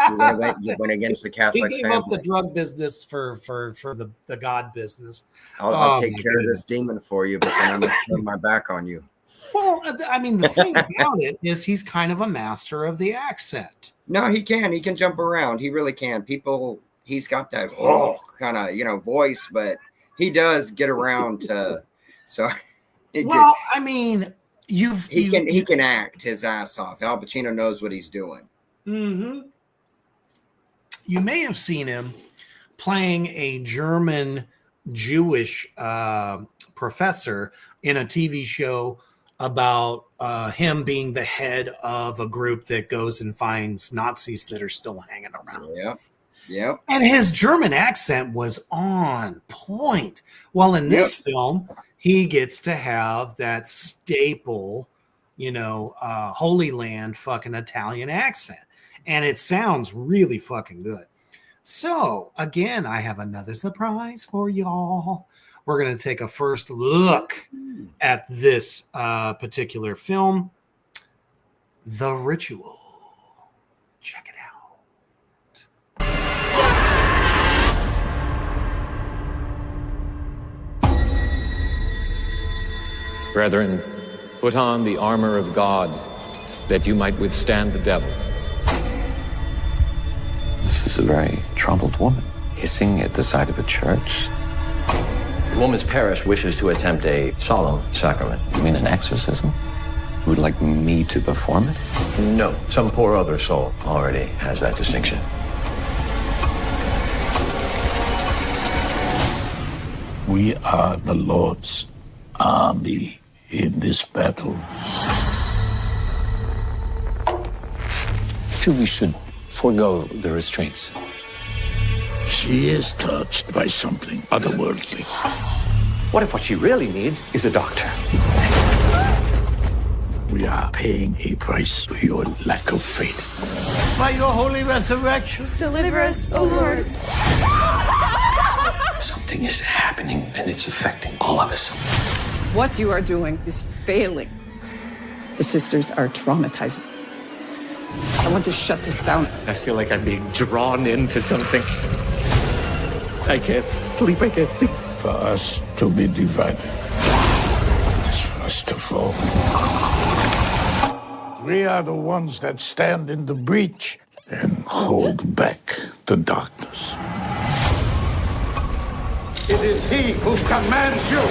You went against the Catholic he gave family. up the drug business for the God business. I'll take care of this demon for you, but then I'm gonna turn my back on you. Well, I mean, the thing about it is he's kind of a master of the accent. No, he can. He can jump around. He really can. He's got that kind of voice, but he does get around to. So, I mean, he can act his ass off. Al Pacino knows what he's doing. Mm-hmm. You may have seen him playing a German Jewish professor in a TV show about him being the head of a group that goes and finds Nazis that are still hanging around. Yeah. And his German accent was on point. Well, in this film, he gets to have that staple, Holy Land fucking Italian accent. And it sounds really fucking good. So, again, I have another surprise for y'all. We're going to take a first look at this particular film, The Ritual. Check it out. Brethren, put on the armor of God that you might withstand the devil. This is a very troubled woman, hissing at the side of a church. The woman's parish wishes to attempt a solemn sacrament. You mean an exorcism? You would like me to perform it? No, some poor other soul already has that distinction. We are the Lord's army in this battle. We should forego the restraints. She is touched by something otherworldly. What if what she really needs is a doctor? We are paying a price for your lack of faith. By your holy resurrection, Deliver us, O Lord. Something is happening, and it's affecting all of us. What you are doing is failing. The sisters are traumatizing. I want to shut this down. I feel like I'm being drawn into something. I can't sleep, I can't think. For us to be divided is for us to fall. We are the ones that stand in the breach and hold back the darkness. It is he who commands you.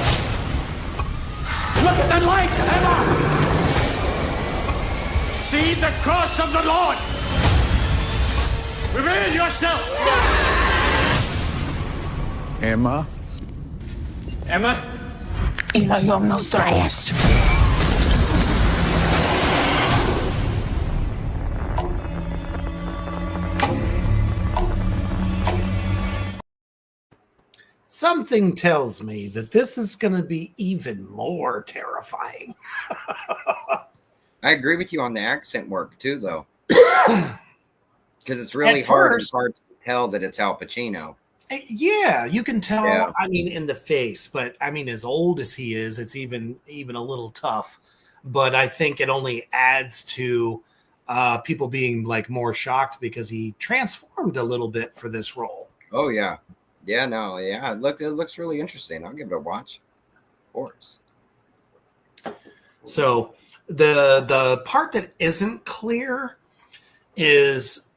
Look at the light, Emma! See the cross of the Lord! Reveal yourself! Emma? Emma? Something tells me that this is going to be even more terrifying. I agree with you on the accent work too, though, because it's really hard to tell that it's Al Pacino. Yeah, you can tell. Yeah. I mean, in the face, but I mean, as old as he is, it's even a little tough. But I think it only adds to people being like more shocked because he transformed a little bit for this role. Oh yeah, it looks really interesting. I'll give it a watch, of course. So the part that isn't clear is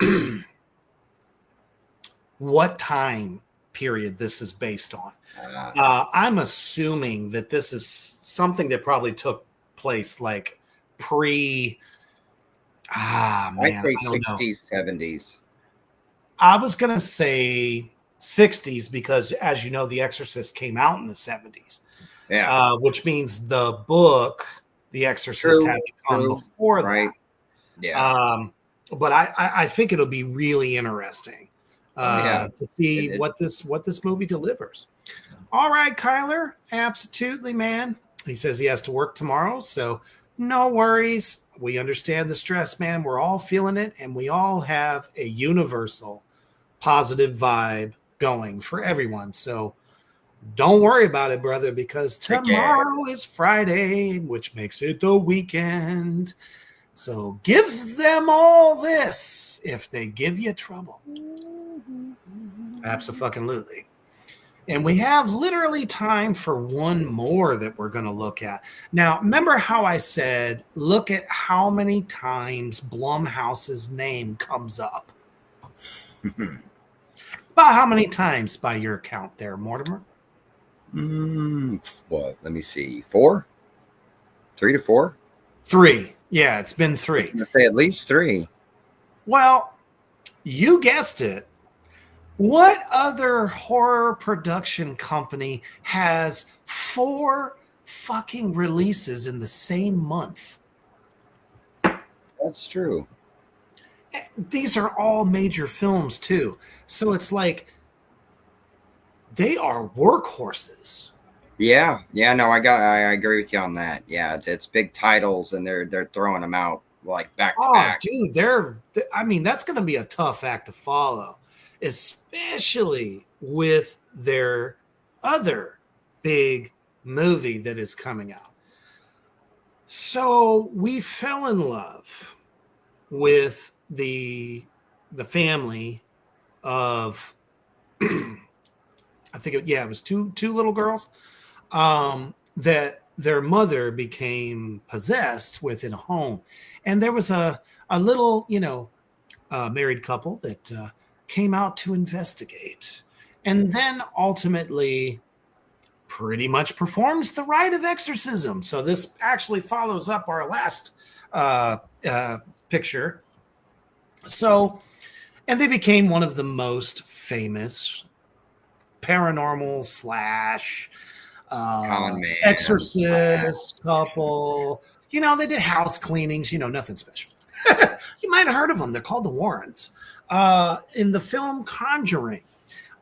what time period this is based on. I'm assuming that this is something that probably took place like pre. I say 60s, 70s. I was gonna say 60s because, as you know, The Exorcist came out in the 70s. Yeah, which means the book The Exorcist had to come before that. Right. Yeah. but I think it'll be really interesting to see what this movie delivers. All right, Kyler, absolutely, man. He says he has to work tomorrow, so no worries. We understand the stress, man. We're all feeling it, and we all have a universal positive vibe going for everyone. So don't worry about it, brother, because tomorrow is Friday, which makes it the weekend. So give them all this if they give you trouble. Absolutely. And we have literally time for one more that we're going to look at. Now, remember how I said, look at how many times Blumhouse's name comes up. About how many times by your count there, Mortimer? What? Let me see. 4? 3 to 4? 3. Yeah, it's been 3. I'm going to say at least 3. Well, you guessed it. What other horror production company has 4 fucking releases in the same month? That's true. These are all major films too. So it's like they are workhorses. Yeah. No, I agree with you on that. Yeah, it's big titles and they're throwing them out like back to back. Dude, that's going to be a tough act to follow, especially with their other big movie that is coming out. So we fell in love with the family of I think it was two little girls that their mother became possessed within a home, and there was a little married couple that came out to investigate, and then ultimately pretty much performs the rite of exorcism. So this actually follows up our last picture. So, and they became one of the most famous paranormal / exorcist couple. They did house cleanings, nothing special. You might have heard of them. They're called the Warrens. In the film Conjuring.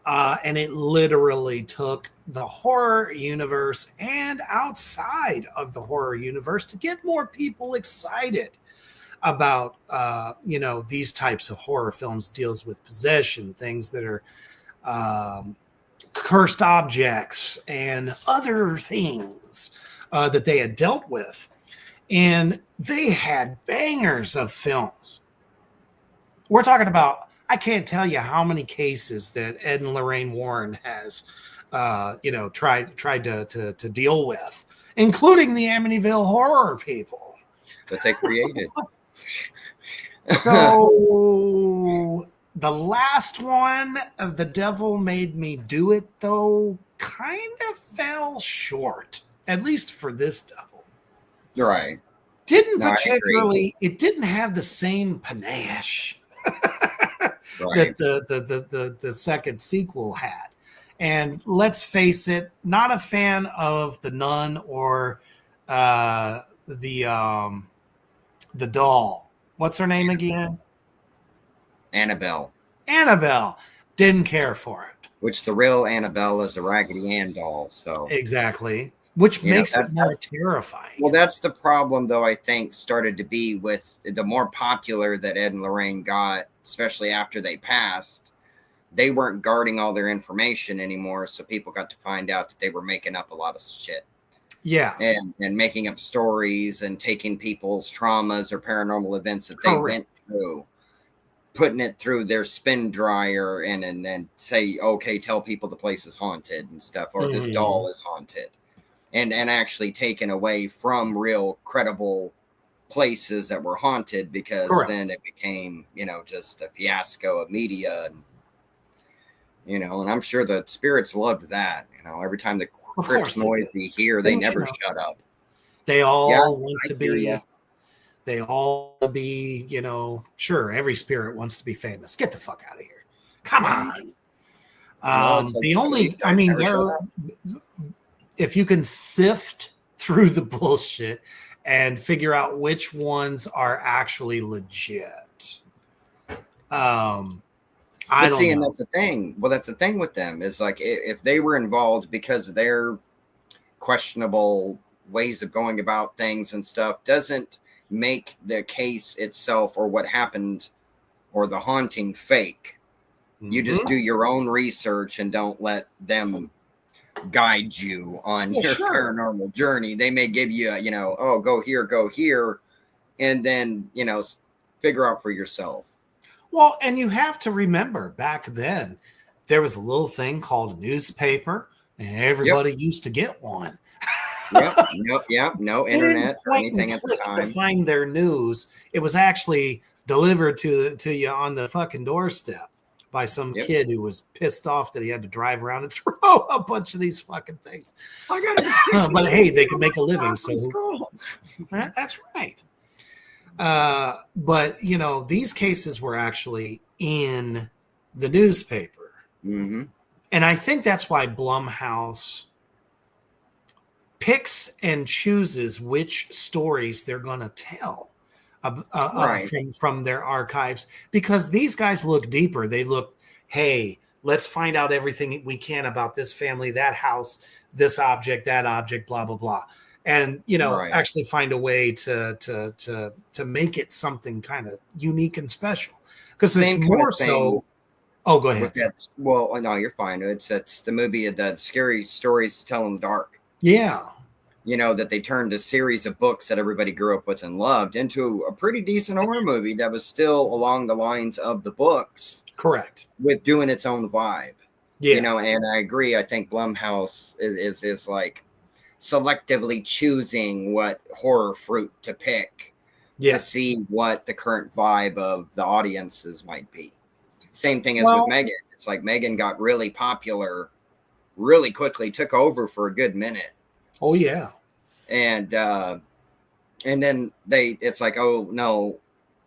And it literally took the horror universe and outside of the horror universe to get more people excited about, these types of horror films. Deals with possession, things that are cursed objects and other things that they had dealt with. And they had bangers of films. We're talking about, I can't tell you how many cases that Ed and Lorraine Warren has, tried to deal with, including the Amityville Horror people that they created. So the last one, The Devil Made Me Do It, though, kind of fell short, at least for this devil. Right. It didn't have the same panache that the second sequel had. And let's face it, not a fan of the nun or the doll. What's her name again? Annabelle. Didn't care for it. Which the real Annabelle is a Raggedy Ann doll. So exactly. Which makes it more terrifying. Well, that's the problem, though, I think, started to be with the more popular that Ed and Lorraine got, especially after they passed. They weren't guarding all their information anymore, so people got to find out that they were making up a lot of shit. Yeah. And making up stories and taking people's traumas or paranormal events that they went through, putting it through their spin dryer and then say, okay, tell people the place is haunted and stuff, or this doll is haunted. And actually taken away from real credible places that were haunted, because then it became, just a fiasco of media. And, and I'm sure the spirits loved that. every time the Crips noise they hear, they never shut up. They all want to be, they all be, sure, every spirit wants to be famous. Get the fuck out of here. Come on. If you can sift through the bullshit and figure out which ones are actually legit, I don't and know. that's the thing. Well, that's the thing with them is like if they were involved because of their questionable ways of going about things and stuff, doesn't make the case itself or what happened or the haunting fake. You just do your own research and don't let them guide you on your paranormal journey. They may give you a, oh, go here, and then, figure out for yourself. Well, and you have to remember back then, there was a little thing called a newspaper, and everybody used to get one. No internet or anything at the time. To find their news, it was actually delivered to you on the fucking doorstep by some kid who was pissed off that he had to drive around and throw a bunch of these fucking things. But hey, they could make a living, so that's right. But these cases were actually in the newspaper, and I think that's why Blumhouse picks and chooses which stories they're going to tell from their archives, because these guys look deeper. They look, hey, let's find out everything we can about this family, that house, this object, that object, blah blah blah, and actually find a way to make it something kind of unique and special, because it's more so. Oh, go ahead. Well, no, you're fine. It's the movie of the Scary Stories to Tell in the Dark. Yeah. That they turned a series of books that everybody grew up with and loved into a pretty decent horror movie that was still along the lines of the books. Correct. With doing its own vibe. Yeah. And I agree. I think Blumhouse is like selectively choosing what horror fruit to pick to see what the current vibe of the audiences might be. Same thing as with Megan. It's like Megan got really popular really quickly, took over for a good minute. Oh yeah. And then it's like, oh no,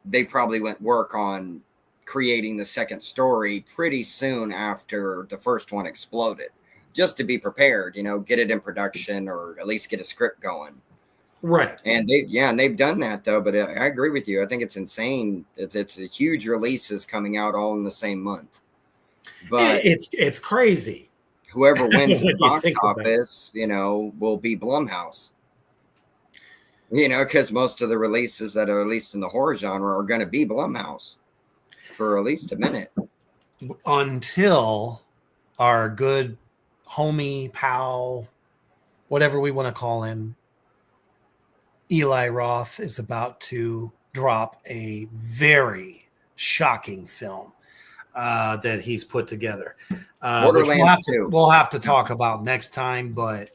they probably went work on creating the second story pretty soon after the first one exploded, just to be prepared, get it in production or at least get a script going. Right. And they've done that though, but I agree with you. I think it's insane. It's a huge releases coming out all in the same month. But it's crazy. Whoever wins the box office, will be Blumhouse. Because most of the releases that are released in the horror genre are going to be Blumhouse for at least a minute. Until our good homie, pal, whatever we want to call him, Eli Roth, is about to drop a very shocking film that he's put together. Which we'll have to talk about next time, but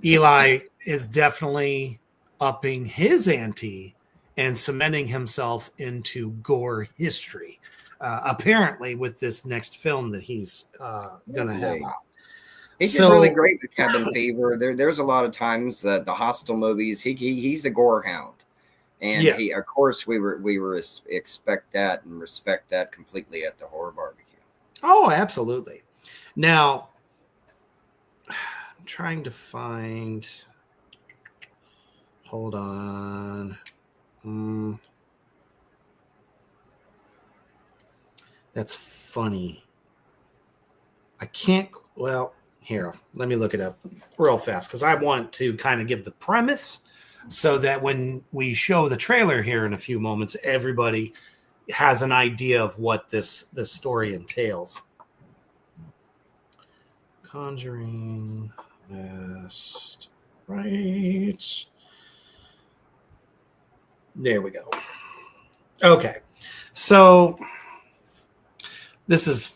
Eli is definitely upping his ante and cementing himself into gore history, apparently with this next film that he's going to have out. He did really great with Cabin Fever. There's a lot of times that the Hostel movies, he's a gore hound. And of course, we expect that and respect that completely at the Horror Barbecue. Oh, absolutely. Now, I'm trying to find. Hold on. That's funny. I can't. Well, here, let me look it up real fast because I want to kind of give the premise, so that when we show the trailer here in a few moments, everybody has an idea of what this story entails. Conjuring list, right? There we go. Okay, so this is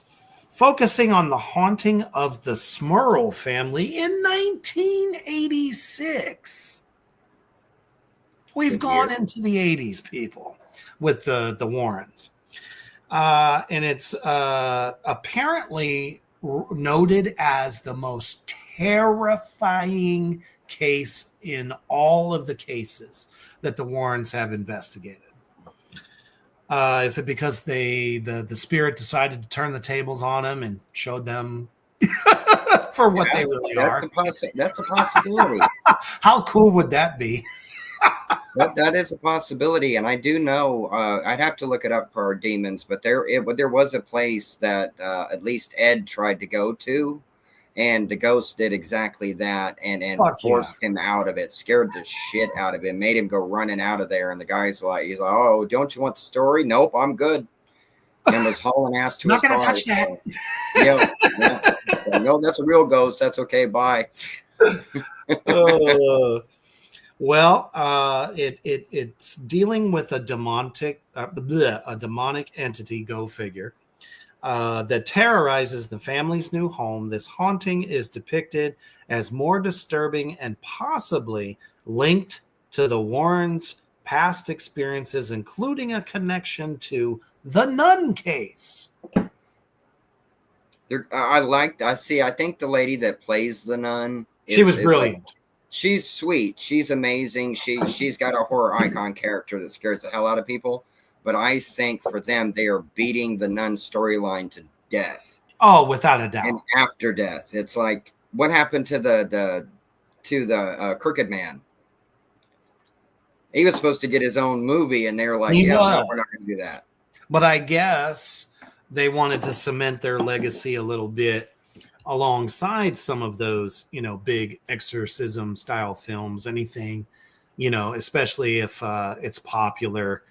focusing on the haunting of the Smurl family in 1986. We've gone into the 80s, people, with the Warrens. And it's apparently noted as the most terrifying case in all of the cases that the Warrens have investigated. Is it because the spirit decided to turn the tables on them and showed them for what they really are? That's a possibility. How cool would that be? That is a possibility, and I do know. I'd have to look it up for our demons, but there was a place that at least Ed tried to go to, and the ghost did exactly that, and forced him out of it, scared the shit out of him, made him go running out of there. And the guy's like, he's like, "Oh, don't you want the story? Nope, I'm good." And was hauling ass to Not his gonna car. touch that. Yeah. No, that's a real ghost. That's okay. Bye. Well, it's dealing with a demonic entity, go figure, that terrorizes the family's new home. This haunting is depicted as more disturbing and possibly linked to the Warrens' past experiences, including a connection to the nun case. I think the lady that plays the nun, she was brilliant. She's sweet. She's amazing. She's got a horror icon character that scares the hell out of people. But I think for them, they are beating the nun storyline to death. Oh, without a doubt. And after death, it's like, what happened to the Crooked Man? He was supposed to get his own movie, and they were like, no, we're not going to do that. But I guess they wanted to cement their legacy a little bit alongside some of those, big exorcism style films, anything, especially if it's popular.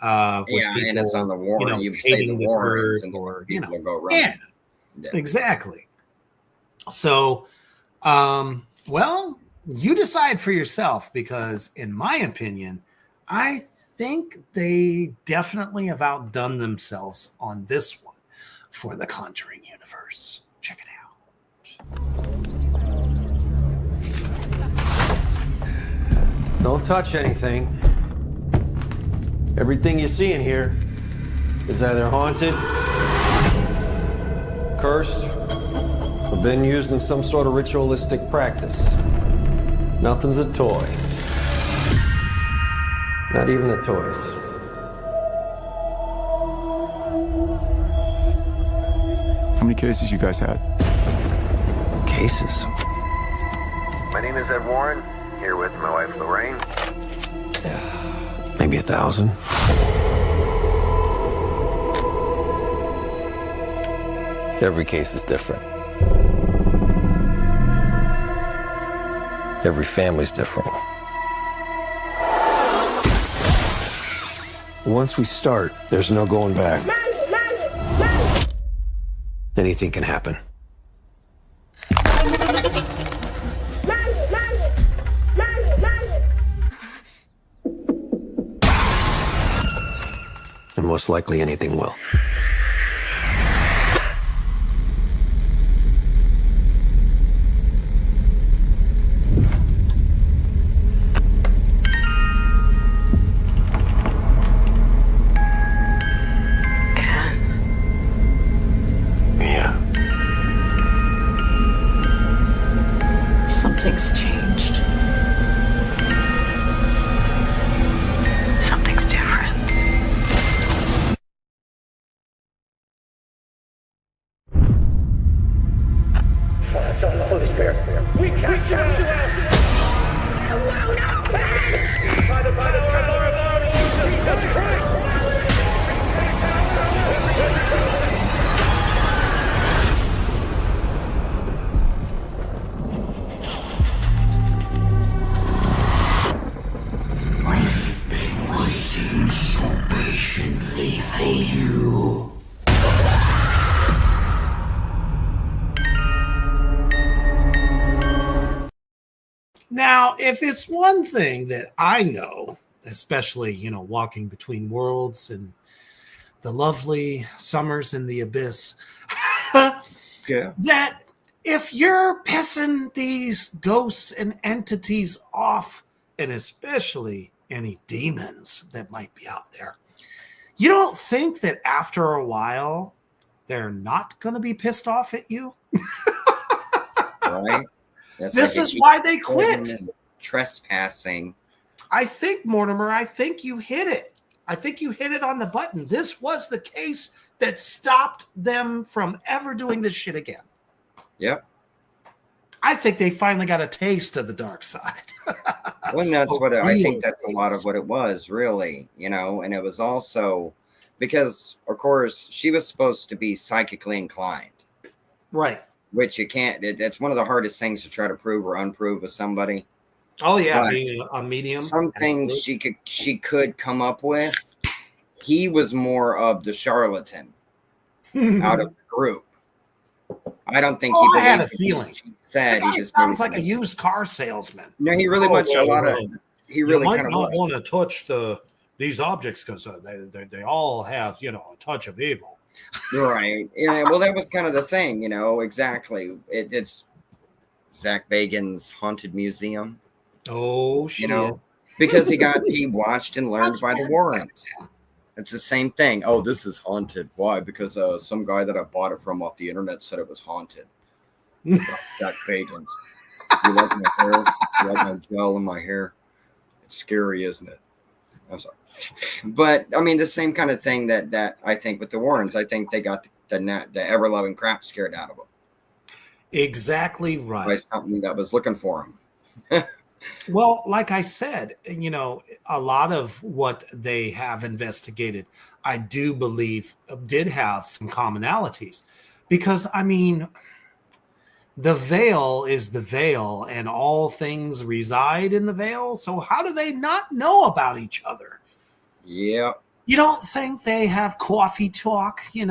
With people, and it's on the Warren. You say the Warrens, and people will go wrong. Yeah, exactly. So, well, you decide for yourself, because in my opinion, I think they definitely have outdone themselves on this one for the Conjuring universe. Check it out. Don't touch anything. Everything you see in here is either haunted, cursed, or been used in some sort of ritualistic practice. Nothing's a toy. Not even the toys. How many cases you guys had? Cases? My name is Ed Warren, here with my wife Lorraine. Maybe 1,000. Every case is different. Every family's different. Once we start, there's no going back. Anything can happen. And most likely anything will. Something's changed. Something's different. Son of the Holy Spirit, we cast you out! By the power of our Lord Jesus Christ! We've been waiting so patiently for you. Now, if it's one thing that I know, especially, walking between worlds and the lovely summers in the abyss, that if you're pissing these ghosts and entities off, and especially any demons that might be out there, you don't think that after a while they're not going to be pissed off at you? Right? This is why they quit. Trespassing. I think, Mortimer, you hit it. I think you hit it on the button. This was the case that stopped them from ever doing this shit again. Yep. I think they finally got a taste of the dark side. Well, that's A what I real think. That's a lot of taste. what it was, really. And it was also because, of course, she was supposed to be psychically inclined, Right. which you can't. It's one of the hardest things to try to prove or unprove with somebody. Oh yeah, But being a medium. some things she could come up with. He was more of the charlatan out of the group. I don't think he Oh, I had believed a feeling. She said The he guy just sounds really like a used car salesman. No, he really much a lot of. He You really might kind of not was. want to touch these objects because they all have a touch of evil. Right. Yeah. Well, that was kind of the thing, exactly. It's Zach Bagan's Haunted Museum, Oh shit! because he watched and learned That's by the fair. Warrens. It's the same thing. Oh, this is haunted. Why? Because some guy that I bought it from off the internet said it was haunted. Zach Bagan's. You like my hair? You like my gel in my hair? It's scary, isn't it? I'm sorry. But I mean, the same kind of thing that I think with the Warrens. I think they got the ever-loving crap scared out of them Exactly by right. something that was looking for them. Well, like I said, a lot of what they have investigated, I do believe, did have some commonalities, because I mean, the veil is the veil, and all things reside in the veil. So how do they not know about each other? Yeah. You don't think they have coffee talk, in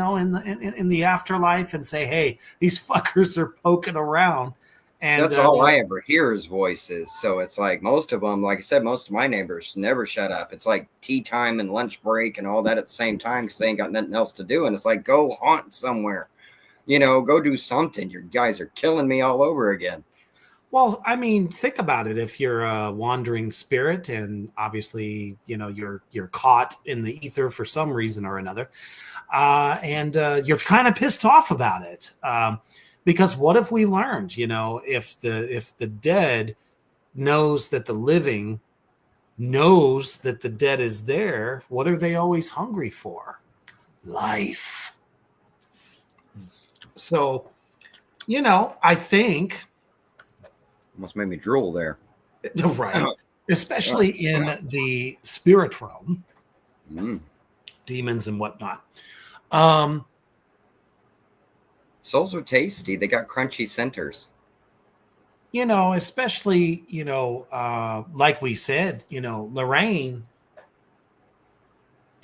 the afterlife, and say, "Hey, these fuckers are poking around," and That's all I ever hear is voices. So it's like most of them, like I said, most of my neighbors never shut up. It's like tea time and lunch break and all that at the same time because they ain't got nothing else to do. And it's like, go haunt somewhere, go do something. Your guys are killing me all over again. Well, I mean, think about it. If you're a wandering spirit, and obviously, you're caught in the ether for some reason or another, and you're kind of pissed off about it, because what have we learned? If the dead knows that the living knows that the dead is there, what are they always hungry for? Life. So, I think. Almost made me drool there. Right. Especially in the spirit realm, demons and whatnot. Souls are tasty. They got crunchy centers. Especially, like we said, Lorraine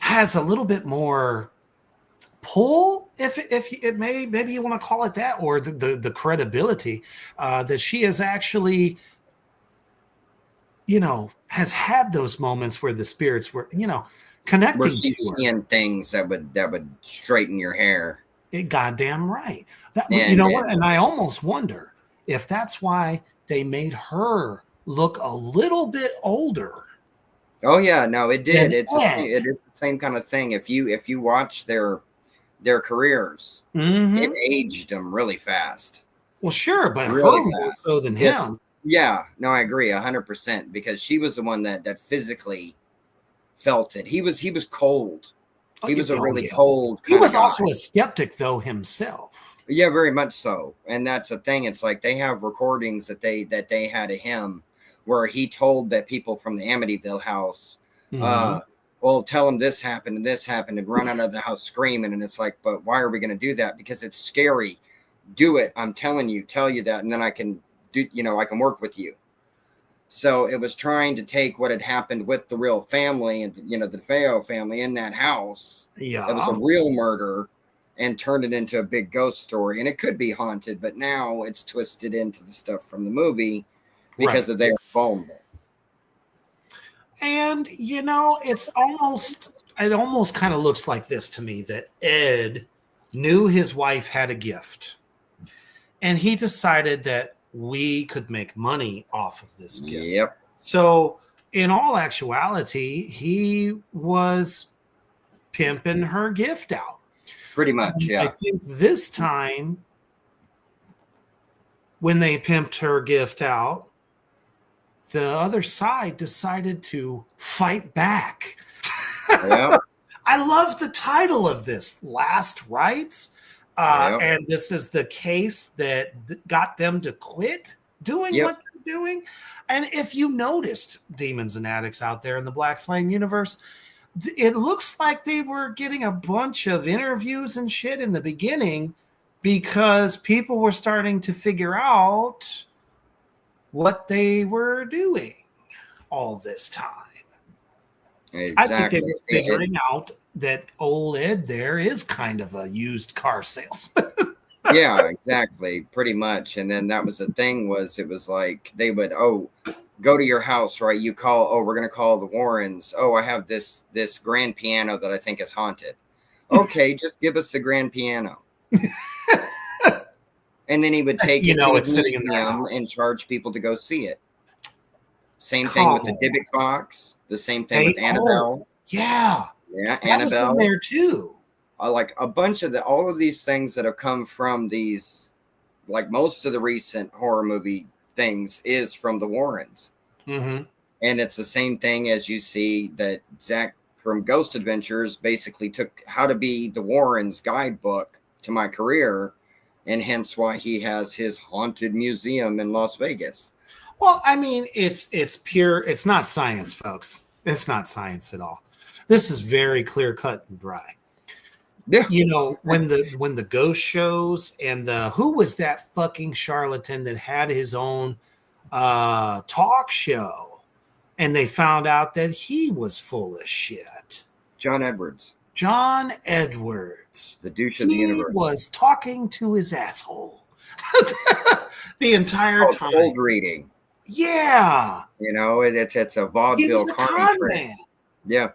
has a little bit more pull, if it maybe you want to call it that, or the credibility that she has actually has had those moments where the spirits were connecting Where to she's her. seeing things that would straighten your hair. Goddamn right. That, And what? And I almost wonder if that's why they made her look a little bit older. Oh yeah, no, it did. Than Ed. It is the same kind of thing. If you watch their careers, Mhm. it aged them really fast. Well, sure, but Really her more fast. so than Yes. him. Yeah, no, I agree 100% because she was the one that physically felt it. He was cold. He was a really cold. He was kinda guy. also a skeptic, though, himself. Yeah, very much so. And that's the thing. It's like they have recordings that they had of him where he told that people from the Amityville house, well, tell them this happened and run out of the house screaming. And it's like, but why are we going to do that? Because it's scary. Do it. I'm telling you, tell you that. And then I can do, I can work with you. So it was trying to take what had happened with the real family and, the Feo family in that house. Yeah. That was a real murder and turned it into a big ghost story. And it could be haunted, but now it's twisted into the stuff from the movie because of their vulnerable. And, it almost kind of looks like this to me, that Ed knew his wife had a gift. And he decided that we could make money off of this gift. Yep. So, in all actuality, he was pimping her gift out. Pretty much, yeah. I think this time, when they pimped her gift out, the other side decided to fight back. Yeah. I love the title of this, Last Rites. And this is the case that got them to quit doing what they're doing. And if you noticed demons and addicts out there in the Black Flame universe, it looks like they were getting a bunch of interviews and shit in the beginning because people were starting to figure out what they were doing all this time. Exactly. I think they were figuring out that old Ed there is kind of a used car salesman. Yeah, exactly. Pretty much. And then that was the thing it was like they would, go to your house, right? You call, we're going to call the Warrens. Oh, I have this grand piano that I think is haunted. Okay, just give us the grand piano. And then he would take it to a museum and charge people to go see it. Same thing with the Dybbuk box. The same thing with Annabelle. Yeah. Yeah, that Annabelle. was in there too. Like a bunch of all of these things that have come from these, like most of the recent horror movie things is from the Warrens. Mm-hmm. And it's the same thing as you see that Zach from Ghost Adventures basically took How to Be the Warrens guidebook to my career, and hence why he has his haunted museum in Las Vegas. Well, I mean, it's pure, it's not science, folks. It's not science at all. This is very clear cut and dry. Yeah. You know, when the ghost shows and who was that fucking charlatan that had his own talk show, and they found out that he was full of shit. John Edwards. The douche of the universe. He was talking to his asshole the entire time. Cold reading. Yeah. You know, it's a vaudeville con man. Yeah.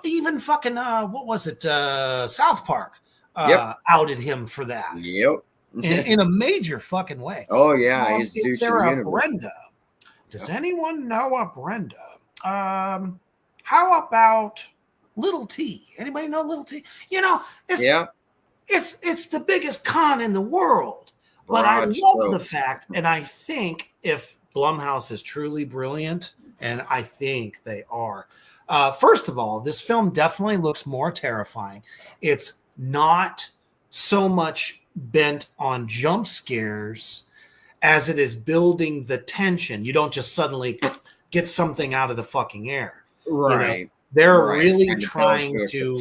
Even fucking what was it? South Park outed him for that. Yep. in a major fucking way. Oh yeah, he's douche of the universe. Brenda. Does anyone know a Brenda? How about Little T? Anybody know Little T? You know, it's the biggest con in the world. But I love the fact, and I think if Blumhouse is truly brilliant, and I think they are. First of all, this film definitely looks more terrifying. It's not so much bent on jump scares as it is building the tension. You don't just suddenly get something out of the fucking air. Right. You know, they're really trying to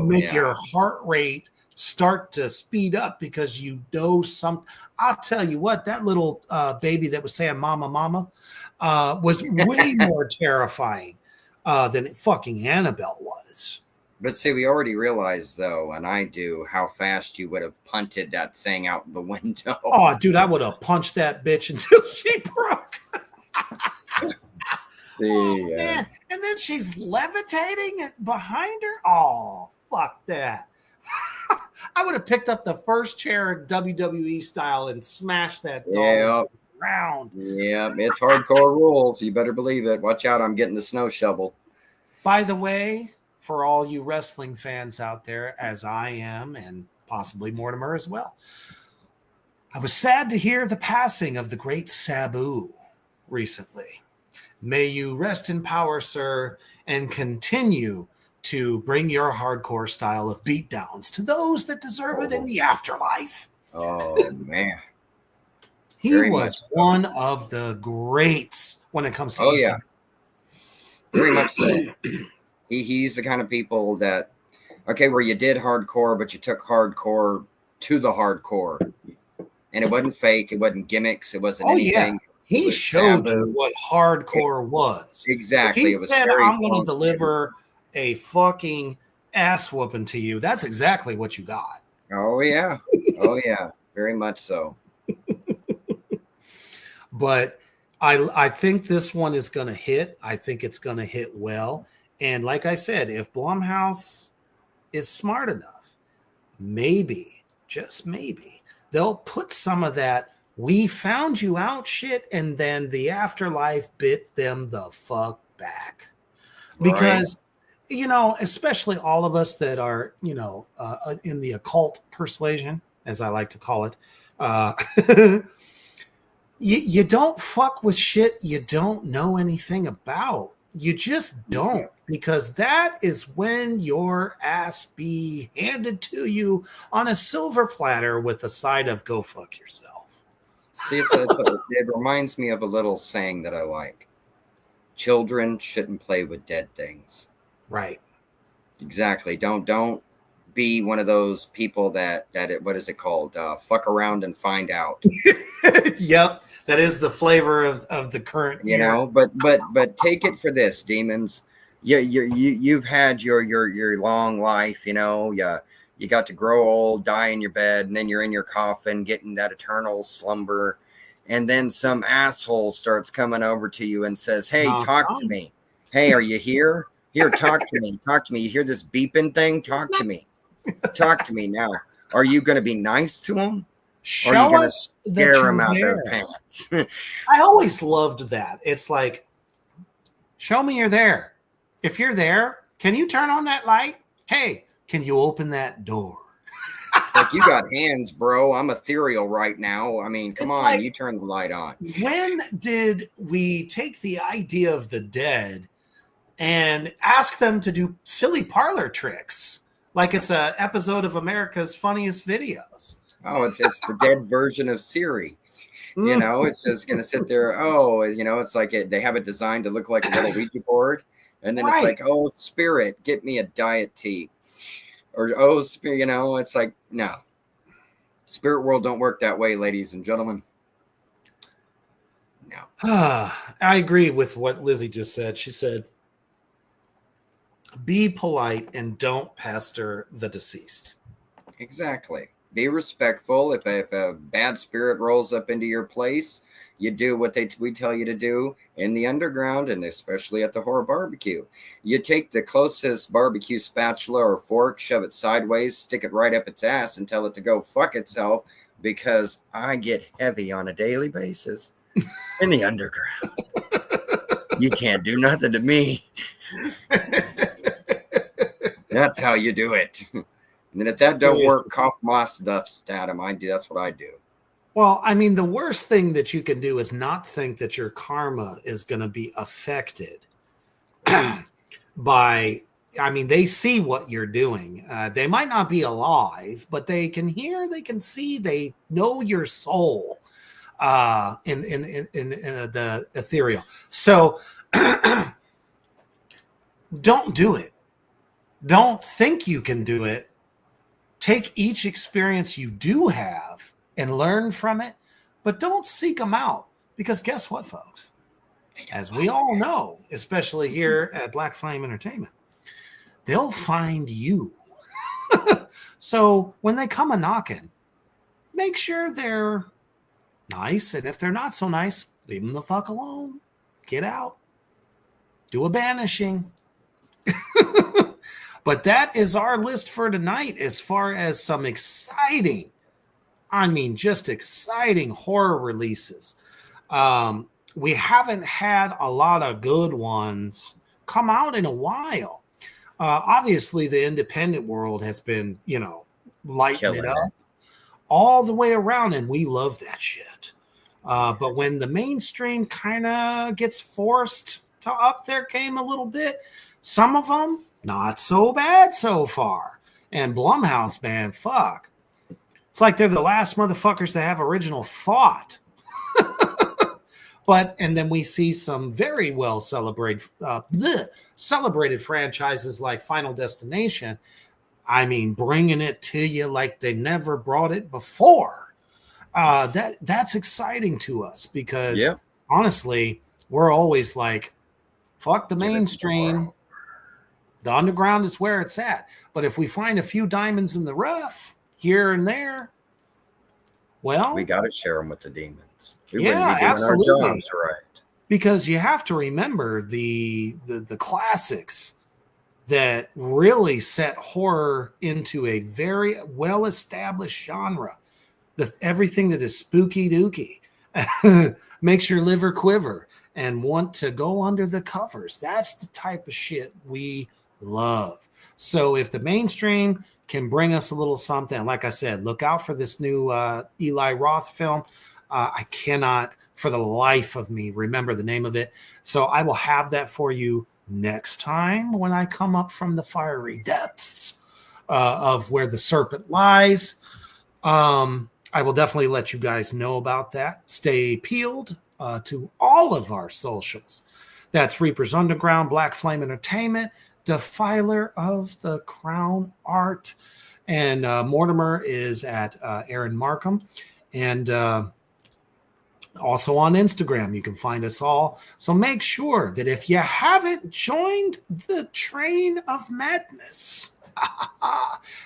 make your heart rate start to speed up because you know something. I'll tell you what, that little baby that was saying mama, mama was way more terrifying than fucking Annabelle was. But see, we already realized, though, and I do, how fast you would have punted that thing out the window. Oh, dude, I would have punched that bitch until she broke. Man. And then she's levitating behind her. Oh, fuck that. I would have picked up the first chair WWE style and smashed that dog around. Yeah, it's hardcore rules. You better believe it. Watch out, I'm getting the snow shovel. By the way, for all you wrestling fans out there, as I am, and possibly Mortimer as well, I was sad to hear the passing of the great Sabu recently. May you rest in power, sir, and continue to bring your hardcore style of beatdowns to those that deserve it in the afterlife. Oh, man. He was one of the greats when it comes to yeah. Very much so. He's the kind of people that, where you did hardcore, but you took hardcore to the hardcore. And it wasn't fake. It wasn't gimmicks. It wasn't anything. Yeah. He showed you what hardcore was. Exactly. If he said, I'm going to deliver a fucking ass whooping to you, that's exactly what you got. Oh, yeah. Oh, yeah. Very much so. But I think this one is going to hit. I think it's going to hit well. And like I said, if Blumhouse is smart enough, maybe, just maybe, they'll put some of that "we found you out" shit, and then the afterlife bit them the fuck back. Because, you know, especially all of us that are, you know, in the occult persuasion, as I like to call it, you don't fuck with shit you don't know anything about. You just don't, because that is when your ass be handed to you on a silver platter with a side of "go fuck yourself." See, it reminds me of a little saying that I like. Children shouldn't play with dead things. Right. Exactly. Don't be one of those people that what is it called? Fuck around and find out. Yep. That is the flavor of the current you year. know, but take it for this, demons. You've had your long life, you know, you got to grow old, die in your bed, and then you're in your coffin getting that eternal slumber. And then some asshole starts coming over to you and says, "Hey, talk to me. Hey, are you here? Here, talk to me. Talk to me. You hear this beeping thing? Talk to me. Talk to me now. Are you going to be nice to them? Show us that scare you're them out their there." pants?" I always loved that. It's like, show me you're there. If you're there, can you turn on that light? Hey, can you open that door? Like, you got hands, bro. I'm ethereal right now. I mean, come on, like, you turn the light on. When did we take the idea of the dead and ask them to do silly parlor tricks like it's an episode of America's Funniest Videos? Oh, it's the dead version of Siri. You know, it's just going to sit there. Oh, you know, it's like they have it designed to look like a little Ouija board. And then it's like, oh, spirit, get me a diet tea. Or, oh, spirit, you know, it's like, no. Spirit world don't work that way, ladies and gentlemen. No. I agree with what Lizzie just said. She said, be polite and don't pester the deceased. Exactly. Be respectful. If a bad spirit rolls up into your place, you do what we tell you to do in the underground, and especially at the Horror BBQ. You take the closest barbecue spatula or fork, shove it sideways, stick it right up its ass, and tell it to go fuck itself, because I get heavy on a daily basis in the underground. You can't do nothing to me. That's how you do it. And then if that don't work, cough moss dust at him. That's what I do. Well, I mean, the worst thing that you can do is not think that your karma is going to be affected by, I mean, they see what you're doing. They might not be alive, but they can hear, they can see, they know your soul in the ethereal. So don't do it. Don't think you can do it. Take each experience you do have and learn from it, but don't seek them out, because guess what, folks? As we all know, especially here at Black Flame Entertainment, they'll find you. So when they come a knocking, make sure they're nice, and if they're not so nice, leave them the fuck alone. Get out. Do a banishing. But that is our list for tonight as far as some exciting, I mean, just exciting horror releases. We haven't had a lot of good ones come out in a while. Obviously, the independent world has been, you know, lighting it up all the way around, and we love that shit. But when the mainstream kind of gets forced to up their game a little bit, some of them, not so bad so far. And Blumhouse, man, fuck. It's like they're the last motherfuckers to have original thought. And then we see some very well celebrated franchises like Final Destination. I mean, bringing it to you like they never brought it before. That's exciting to us because honestly, we're always like, fuck the mainstream. The underground is where it's at. But if we find a few diamonds in the rough here and there, well, we got to share them with the demons. We yeah, wouldn't be doing absolutely. our jobs right. Because you have to remember the classics that really set horror into a very well-established genre. Everything that is spooky dooky makes your liver quiver and want to go under the covers. That's the type of shit we love. So if the mainstream can bring us a little something, like I said, look out for this new Eli Roth film. I cannot for the life of me remember the name of it. So I will have that for you next time when I come up from the fiery depths of where the serpent lies. I will definitely let you guys know about that. Stay peeled to all of our socials. That's Reaper's Underground, Black Flame Entertainment, Defiler of the Crown Art, and Mortimer is at Aaron Markham. And also on Instagram, you can find us all. So make sure that if you haven't joined the train of madness,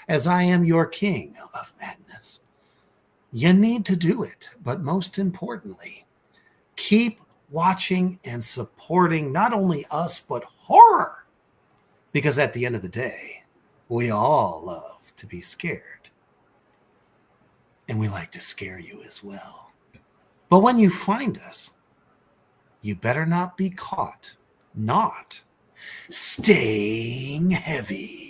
as I am your king of madness, you need to do it. But most importantly, keep watching and supporting not only us, but horror. Because at the end of the day, we all love to be scared. And we like to scare you as well. But when you find us, you better not be caught not staying heavy.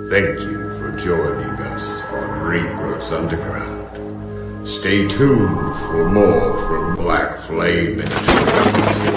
Thank you for joining us on Reaper's Underground. Stay tuned for more from Black Flame Entertainment.